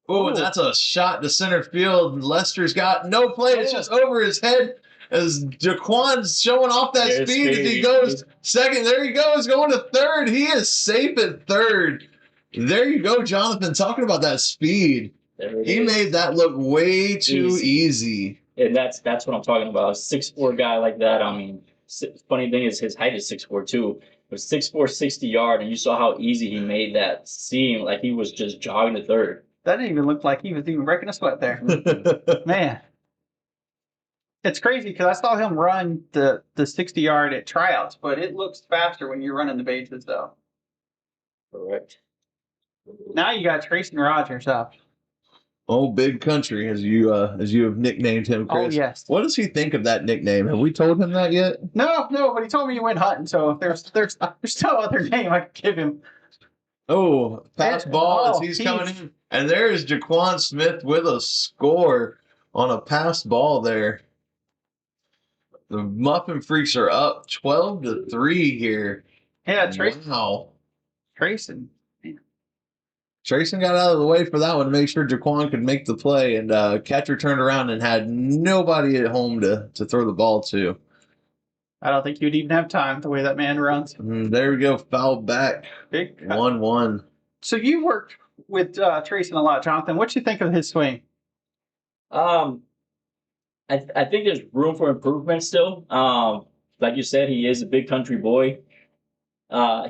Oh, and that's a shot to center field. Lester's got no play. It's just over his head as Jaquan's showing off that There's speed as he speed. goes second. There he goes, going to third. He is safe at third. There you go, Jonathan, talking about that speed. He made that look way too easy. And that's what I'm talking about. A 6'4" guy like that. I mean, funny thing is his height is 6'4" too. It was 6'4", 60 yard, and you saw how easy he made that seem like he was just jogging to third. That didn't even look like he was even breaking a sweat there. Man. It's crazy because I saw him run the 60 yard at tryouts, but it looks faster when you're running the bases, though. Correct. Now you got Trayson Rogers up. Oh, Big Country, as you have nicknamed him, Chris. Oh, yes. What does he think of that nickname? Have we told him that yet? No, but he told me he went hunting, so there's no other name I could give him. Oh, fast ball as Oh, he's coming in. And there is Jaquan Smith with a score on a pass ball there. The Muffin Freaks are up 12-3 here. Yeah, Trayson. Wow. Trayson. Trayson got out of the way for that one to make sure Jaquan could make the play, and catcher turned around and had nobody at home to throw the ball to. I don't think you'd even have time the way that man runs. There we go, foul back. Big 1-1. So you worked with Trayson a lot, Jonathan. What you think of his swing? I think there's room for improvement still. Like you said, he is a big country boy.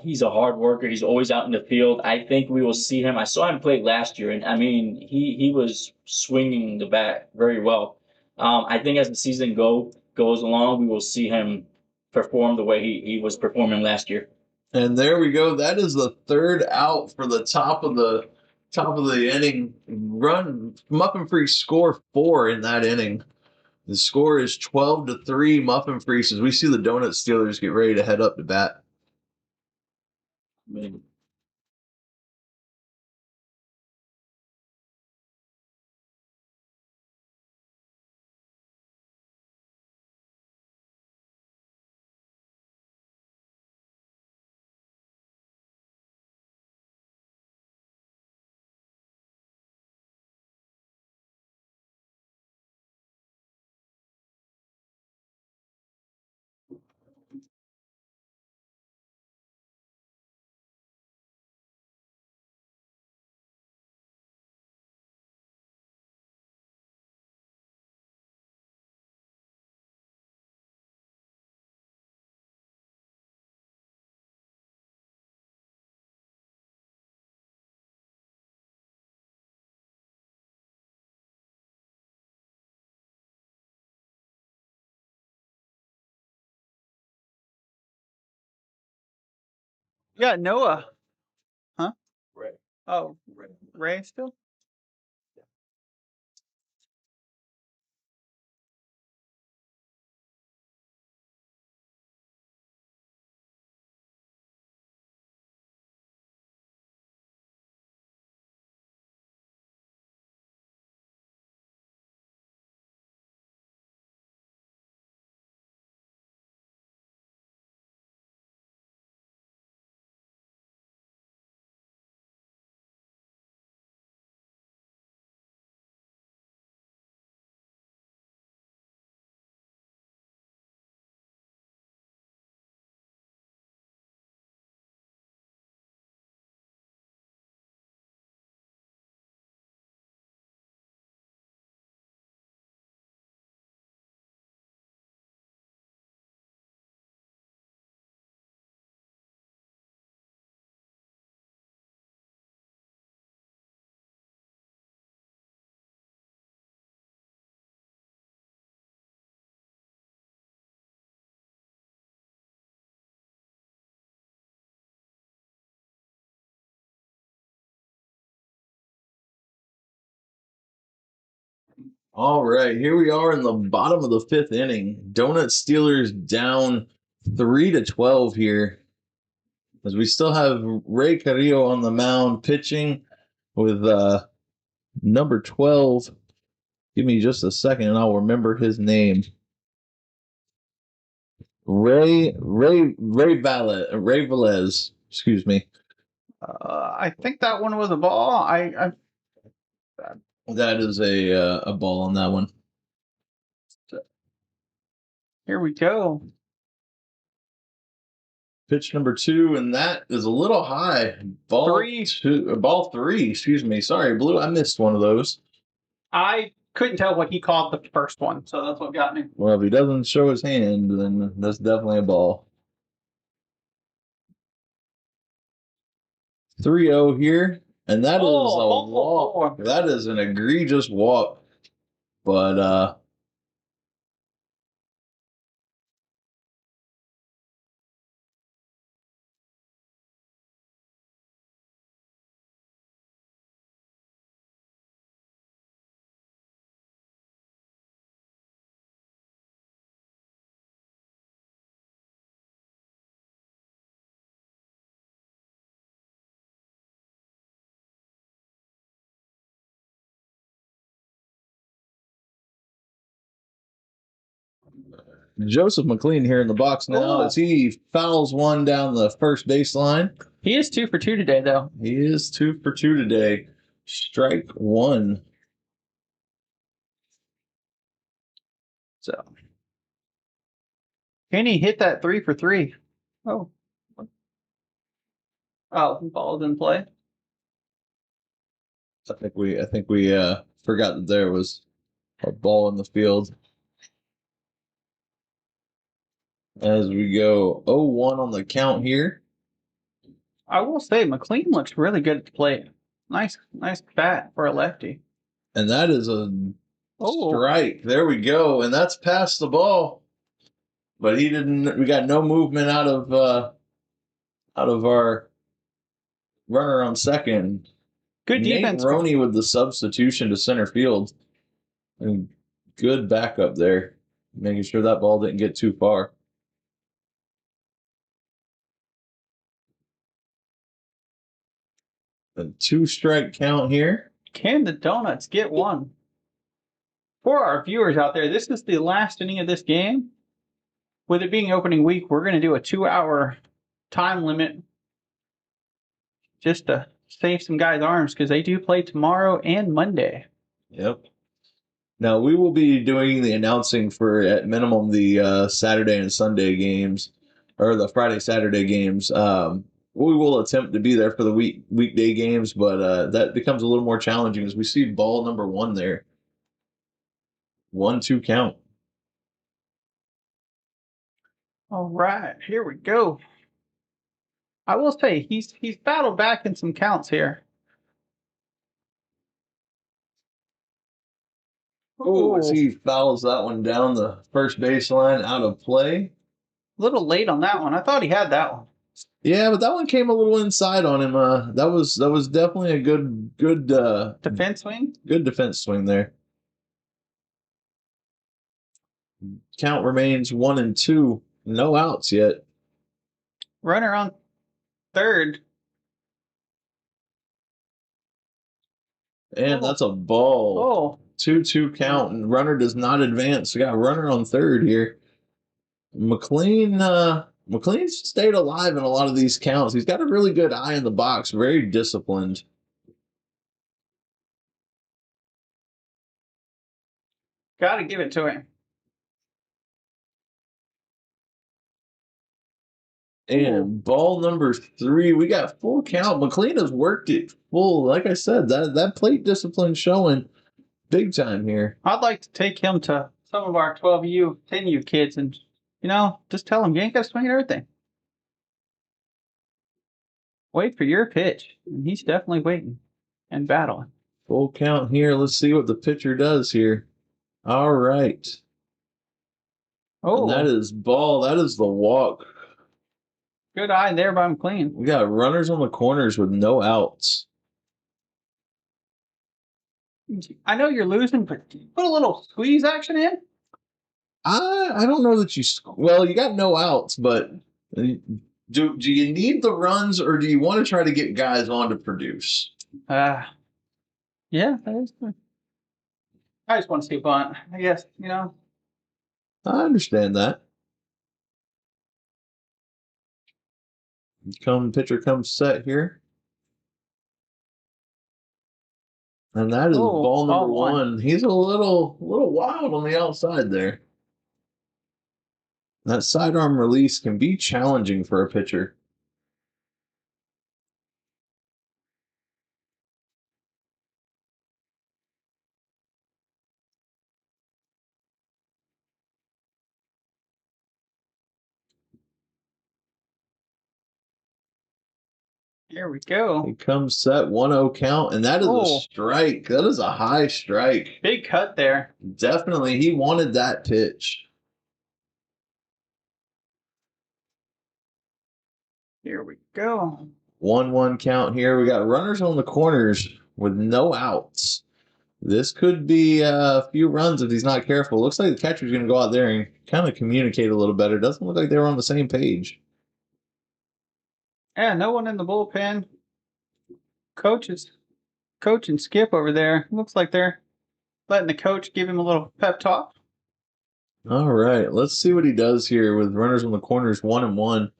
He's a hard worker. He's always out in the field. I think we will see him. I saw him play last year, and I mean, he was swinging the bat very well. I think as the season goes along, we will see him perform the way he was performing last year. And there we go. That is the third out for the top of the inning. Run Muffin Freaks score 4 in that inning. The score is 12-3 Muffin Freaks as we see the Donut Steelers get ready to head up to bat. Yeah, Noah. Huh? Ray. Oh, Ray still? All right, here we are in the bottom of the 5th inning. Donut Steelers down 3-12 here. As we still have Ray Carrillo on the mound pitching with number 12. Give me just a second and I'll remember his name. Ray Velez, excuse me. I think that one was a ball. That is a ball on that one. Here we go. Pitch number 2, and that is a little high. Ball 3, excuse me. Sorry, Blue, I missed one of those. I couldn't tell what he called the first one, so that's what got me. Well, if he doesn't show his hand, then that's definitely a ball. 3-0 here, and that is a walk. That is an egregious walk. But Joseph McLean here in the box now as he fouls one down the first baseline. He is 2 for 2 today, though. He is 2 for 2 today. Strike 1. So, can he hit that 3 for 3? Oh, ball's in play. I think we forgot that there was a ball in the field. As we go 0-1 on the count here. I will say McLean looks really good at the plate. Nice bat for a lefty. And that is a strike. There we go. And that's past the ball. But we got no movement out of our runner on second. Good defense. Nate Roney with the substitution to center field. And good backup there. Making sure that ball didn't get too far. A 2-strike count here. Can the Donuts get one? For our viewers out there, this is the last inning of this game. With it being opening week, we're going to do a 2-hour time limit just to save some guys' arms because they do play tomorrow and Monday. Yep. Now, we will be doing the announcing for, at minimum, the Saturday and Sunday games, or the Friday-Saturday games. We will attempt to be there for the weekday games, but that becomes a little more challenging as we see ball number 1 there. 1-2 count. All right, here we go. I will say he's battled back in some counts here. Oh, as he fouls that one down the first baseline out of play. A little late on that one. I thought he had that one. Yeah, but that one came a little inside on him. That was definitely a good defense swing. Good defense swing there. Count remains 1-2. No outs yet. Runner on third. And that's a ball. 2-2 count, and runner does not advance. We got a runner on third here. McLean's stayed alive in a lot of these counts. He's got a really good eye in the box, very disciplined. Got to give it to him. And ball number 3, we got full count. McLean has worked it full. Like I said, that plate discipline showing big time here. I'd like to take him to some of our 12U, 10U kids and, just tell them you ain't got to swing at everything. Wait for your pitch. And he's definitely waiting and battling. Full count here. Let's see what the pitcher does here. All right. Oh, and that is ball. That is the walk. Good eye there by McLean. We got runners on the corners with no outs. I know you're losing, but put a little squeeze action in. I don't know that well, you got no outs, but do you need the runs or do you want to try to get guys on to produce? Yeah, that is good. I just want to see a bunt. I guess, I understand that. Pitcher comes set here. And that is Oh, ball number ball one. one. He's a little wild on the outside there. That sidearm release can be challenging for a pitcher. Here we go. He comes set 1-0 count, and that is a strike. That is a high strike. Big cut there. Definitely, he wanted that pitch. Here we go. 1-1 count here. We got runners on the corners with no outs. This could be a few runs if he's not careful. Looks like the catcher's going to go out there and kind of communicate a little better. Doesn't look like they were on the same page. Yeah, no one in the bullpen. Coach and Skip over there. Looks like they're letting the coach give him a little pep talk. All right, let's see what he does here with runners on the corners 1-1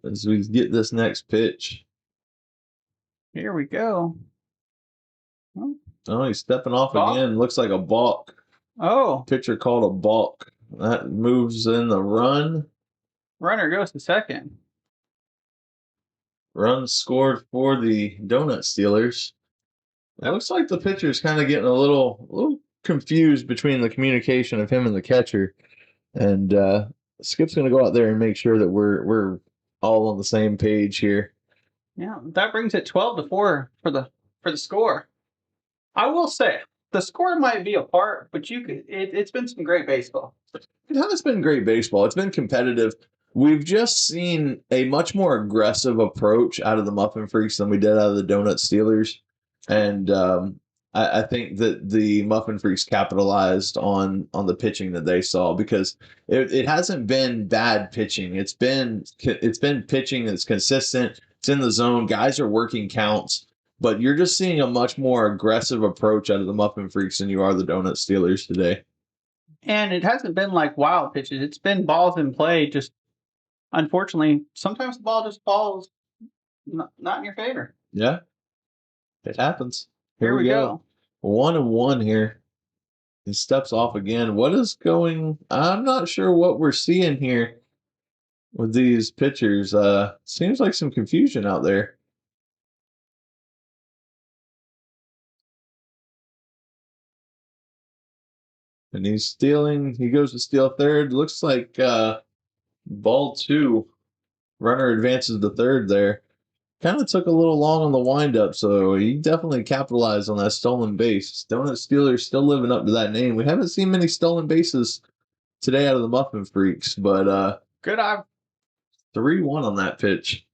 as we get this next pitch. Here we go. Oh, he's stepping off again. Looks like a balk. Oh. Pitcher called a balk. That moves in the run. Runner goes to second. Run scored for the Donut Stealers. It looks like the pitcher's kind of getting a little confused between the communication of him and the catcher. And Skip's going to go out there and make sure that we're all on the same page here. Yeah, that brings it 12-4 for the score. I will say the score might be apart, but it's been some great baseball. It has been great baseball. It's been competitive. We've just seen a much more aggressive approach out of the Muffin Freaks than we did out of the Donut Stealers. And I think that the Muffin Freaks capitalized on the pitching that they saw because it hasn't been bad pitching. It's been pitching that's consistent. It's in the zone. Guys are working counts. But you're just seeing a much more aggressive approach out of the Muffin Freaks than you are the Donut Stealers today. And it hasn't been like wild pitches. It's been balls in play. Just unfortunately, sometimes the ball just falls not in your favor. Yeah, it happens. Here we go. 1-1 here. He steps off again. I'm not sure what we're seeing here with these pitchers. Seems like some confusion out there. And he's stealing. He goes to steal third. Looks like ball two. Runner advances to third there. Kind of took a little long on the windup, so he definitely capitalized on that stolen base. Donut Steelers still living up to that name. We haven't seen many stolen bases today out of the Muffin Freaks, but good eye. 3-1 on that pitch.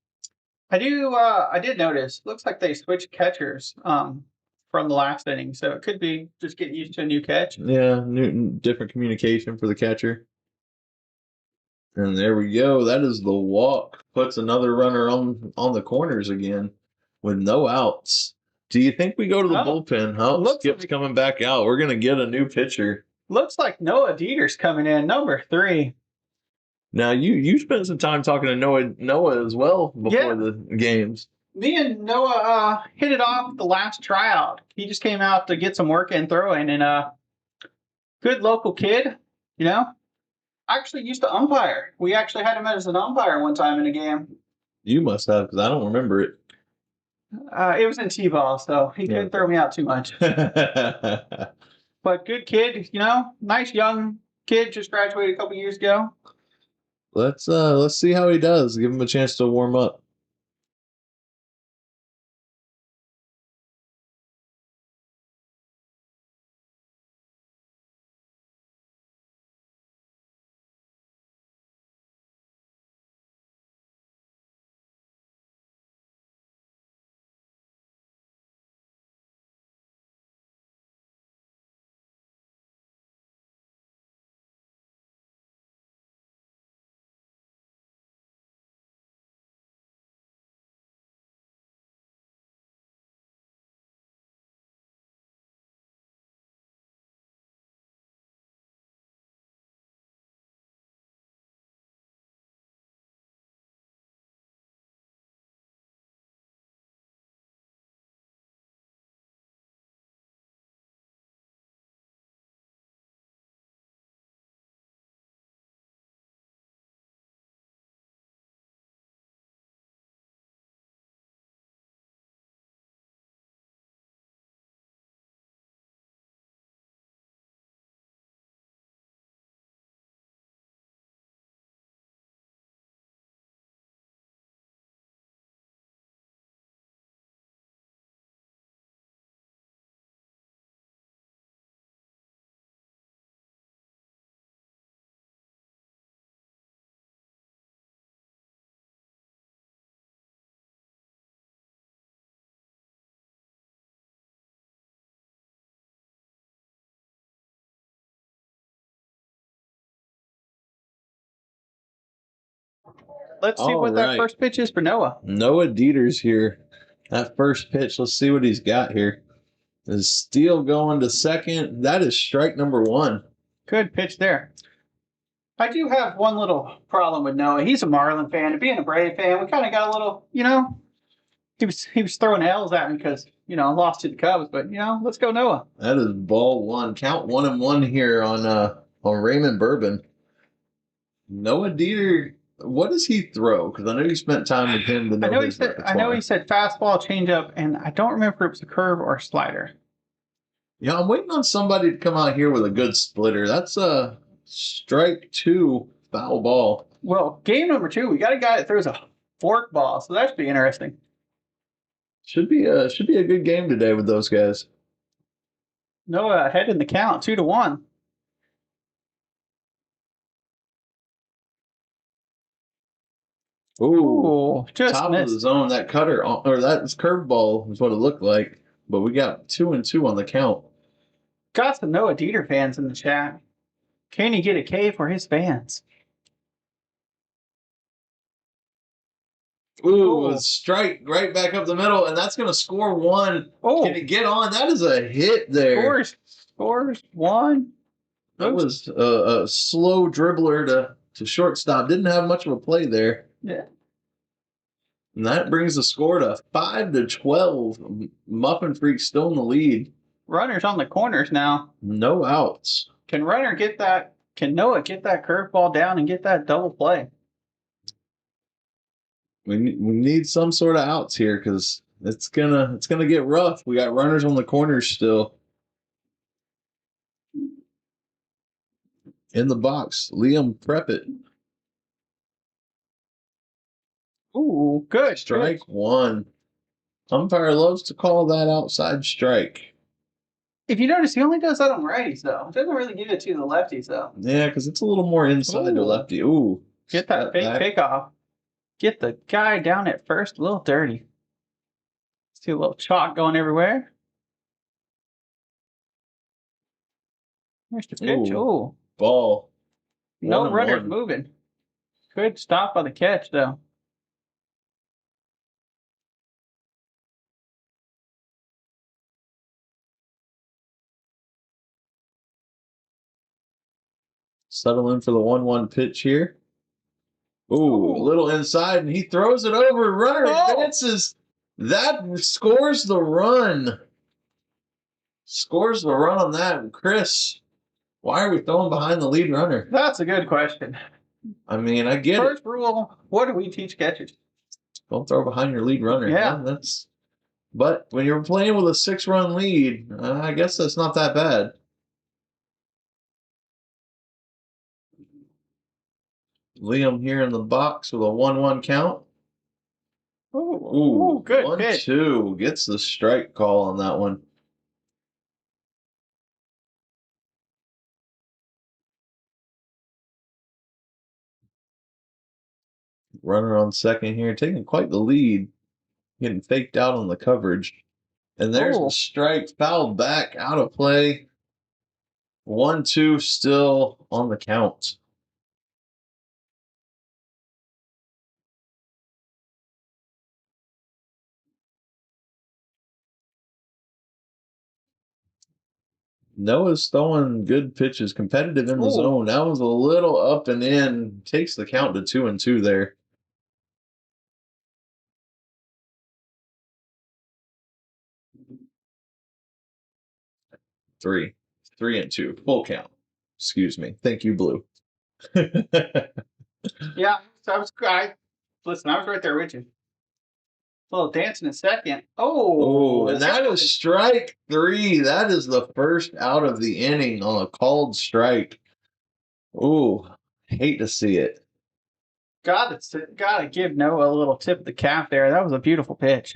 I did notice. Looks like they switched catchers from the last inning, so it could be just getting used to a new catch. Yeah, different communication for the catcher. And there we go. That is the walk. Puts another runner on the corners again with no outs. Do you think we go to the bullpen? Skip's coming back out. We're going to get a new pitcher. Looks like Noah Dieter's coming in, number 3. Now, you spent some time talking to Noah as well before the games. Me and Noah hit it off the last tryout. He just came out to get some work in throwing, and good local kid, Actually used to umpire. We actually had him as an umpire one time in a game. You must have, because I don't remember it. It was in T-ball, so he couldn't throw me out too much. But good kid, nice young kid, just graduated a couple years ago. Let's see how he does. Give him a chance to warm up. let's see All what that right. first pitch is for Noah. Noah Dieter's here. That first pitch, let's see what he's got here. Is Steele going to second? That is strike number one. Good pitch there. I do have one little problem with Noah. He's a Marlin fan. And being a Brave fan, we kind of got a little, he was throwing L's at me because, lost to the Cubs. But, let's go Noah. That is ball one. Count 1-1 here on Raymond Bourbon. Noah Dieter, what does he throw? Because I know you spent time with him to know his repertoire. I know he said fastball, changeup, and I don't remember if it was a curve or a slider. Yeah, I'm waiting on somebody to come out here with a good splitter. That's a strike two, foul ball. Well, game number 2, we got a guy that throws a fork ball, so that should be interesting. Should be a good game today with those guys. Noah ahead in the count, 2-1. Ooh, just top missed. of the zone. That cutter or that curveball is what it looked like. But we got 2-2 on the count. Got some Noah Dieter fans in the chat. Can he get a K for his fans? Ooh, a strike right back up the middle, and that's going to score one. Oh, Can it get on? That is a hit there. Scores one. That was a slow dribbler to shortstop. Didn't have much of a play there. Yeah. And that brings the score to 5-12. Muffin Freak still in the lead. Runners on the corners now. No outs. Can Noah get that curveball down and get that double play? We need some sort of outs here because it's gonna get rough. We got runners on the corners still. In the box, Liam Preppett. Ooh, good. Strike one. Umpire loves to call that outside strike. If you notice, he only does that on righties, though. Doesn't really give it to the lefties, though. Yeah, because it's a little more inside to lefty. Ooh. Get that fake pickoff. Get the guy down at first, a little dirty. See a little chalk going everywhere. Here's the pitch. Ooh. Ball. No runners moving. Good stop on the catch, though. Settle in for the 1-1 pitch here. Ooh, a little inside, and he throws it over. Runner advances. That scores the run. Scores the run on that. Chris, why are we throwing behind the lead runner? That's a good question. I mean, I get First rule, what do we teach catchers? Don't throw behind your lead runner. Yeah. But when you're playing with a 6-run lead, I guess that's not that bad. Liam here in the box with a 1-1 count. Ooh, good 1-2. Gets the strike call on that one. Runner on second here, taking quite the lead. Getting faked out on the coverage. And there's the strike, fouled back, out of play. 1-2 still on the count. Noah's throwing good pitches, competitive in the zone. That was a little up and in. Takes the count to 2-2 there. Three and two, full count. Excuse me. Thank you, Blue. Yeah, so I was right there with you. A little dancing in second. Oh, and that is strike 3. That is the first out of the inning on a called strike. Oh, hate to see it. Gotta give Noah a little tip of the cap there. That was a beautiful pitch.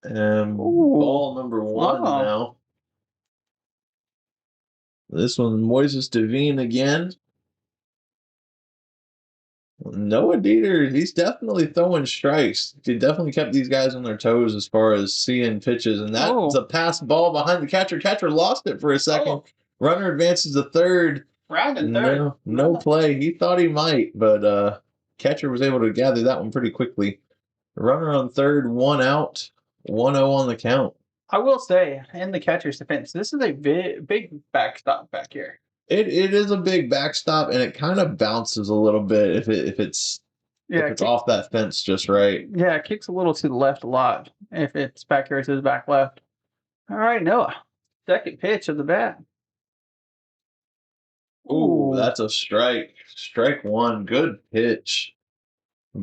Ball number 1 now. This one, Moises Devine again. Noah Dieter, he's definitely throwing strikes. He definitely kept these guys on their toes as far as seeing pitches. And that's a pass ball behind the catcher. Catcher lost it for a second. Oh. Runner advances to third. Rounding third. No play. He thought he might, but catcher was able to gather that one pretty quickly. Runner on third, 1 out, 1-0 on the count. I will say, in the catcher's defense, this is a big backstop back here. It is a big backstop, and it kind of bounces a little bit if it's off that fence just right. Yeah, it kicks a little to the left a lot if it's back here to the back left. All right, Noah. Second pitch of the bat. Ooh, that's a strike. Strike one. Good pitch. A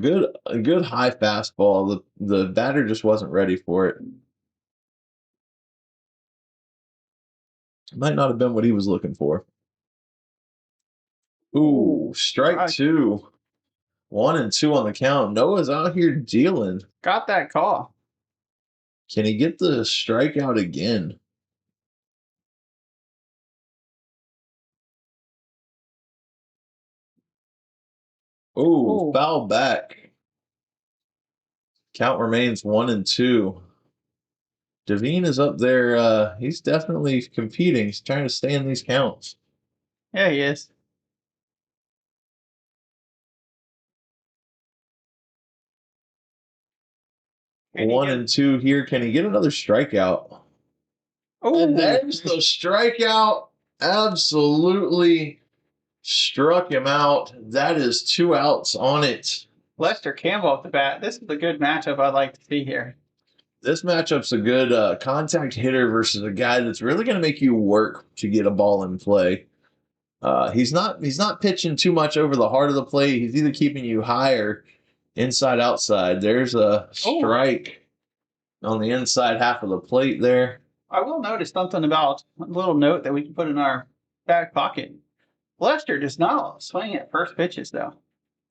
good high fastball. The batter just wasn't ready for it. Might not have been what he was looking for. Ooh, strike two. 1-2 on the count. Noah's out here dealing. Got that call. Can he get the strikeout again? Ooh, foul back. Count remains 1-2. Devine is up there. He's definitely competing. He's trying to stay in these counts. Yeah, he is. And 1-2 here. Can he get another strikeout? Oh, and there's the strikeout. Absolutely struck him out. That is 2 outs on it. Lester Campbell at the bat. This is a good matchup I'd like to see here. This matchup's a good contact hitter versus a guy that's really going to make you work to get a ball in play. He's not pitching too much over the heart of the plate. He's either keeping you high or inside outside. There's a strike on the inside half of the plate there. I will notice something about a little note that we can put in our back pocket. Lester does not swing at first pitches though.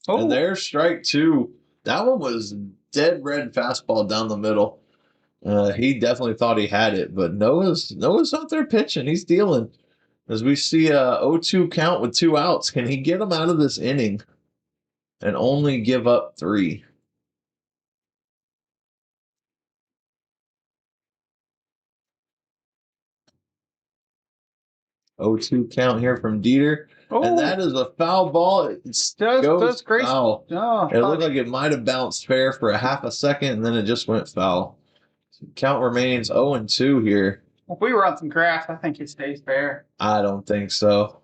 And there's strike two. That one was dead red fastball down the middle. He definitely thought he had it, but Noah's out there pitching. He's dealing. As we see a 0-2 count with 2 outs, can he get him out of this inning and only give up 3? Oh, 2 count here from Dieter. And that is a foul ball. It goes foul. Oh, it looked like it might have bounced fair for a half a second, and then it just went foul. Count remains 0-2 here. If we were on some grass, I think it stays fair. I don't think so.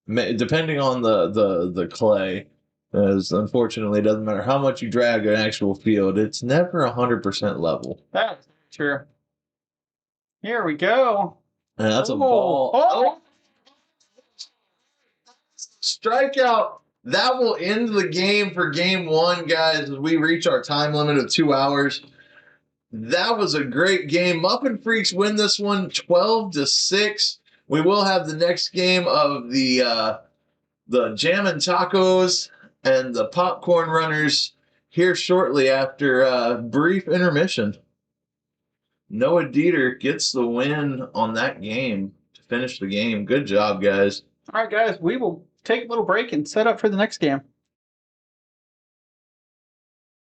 Depending on the clay, as unfortunately, it doesn't matter how much you drag an actual field, it's never 100% level. That's true. Here we go. And that's a ball. Strikeout. That will end the game for game 1, guys, as we reach our time limit of 2 hours. That was a great game. Muffin Freaks win this one 12-6. We will have the next game of the Jammin' Tacos and the Popcorn Runners here shortly after a brief intermission. Noah Dieter gets the win on that game to finish the game. Good job, guys. All right, guys, we will take a little break and set up for the next game.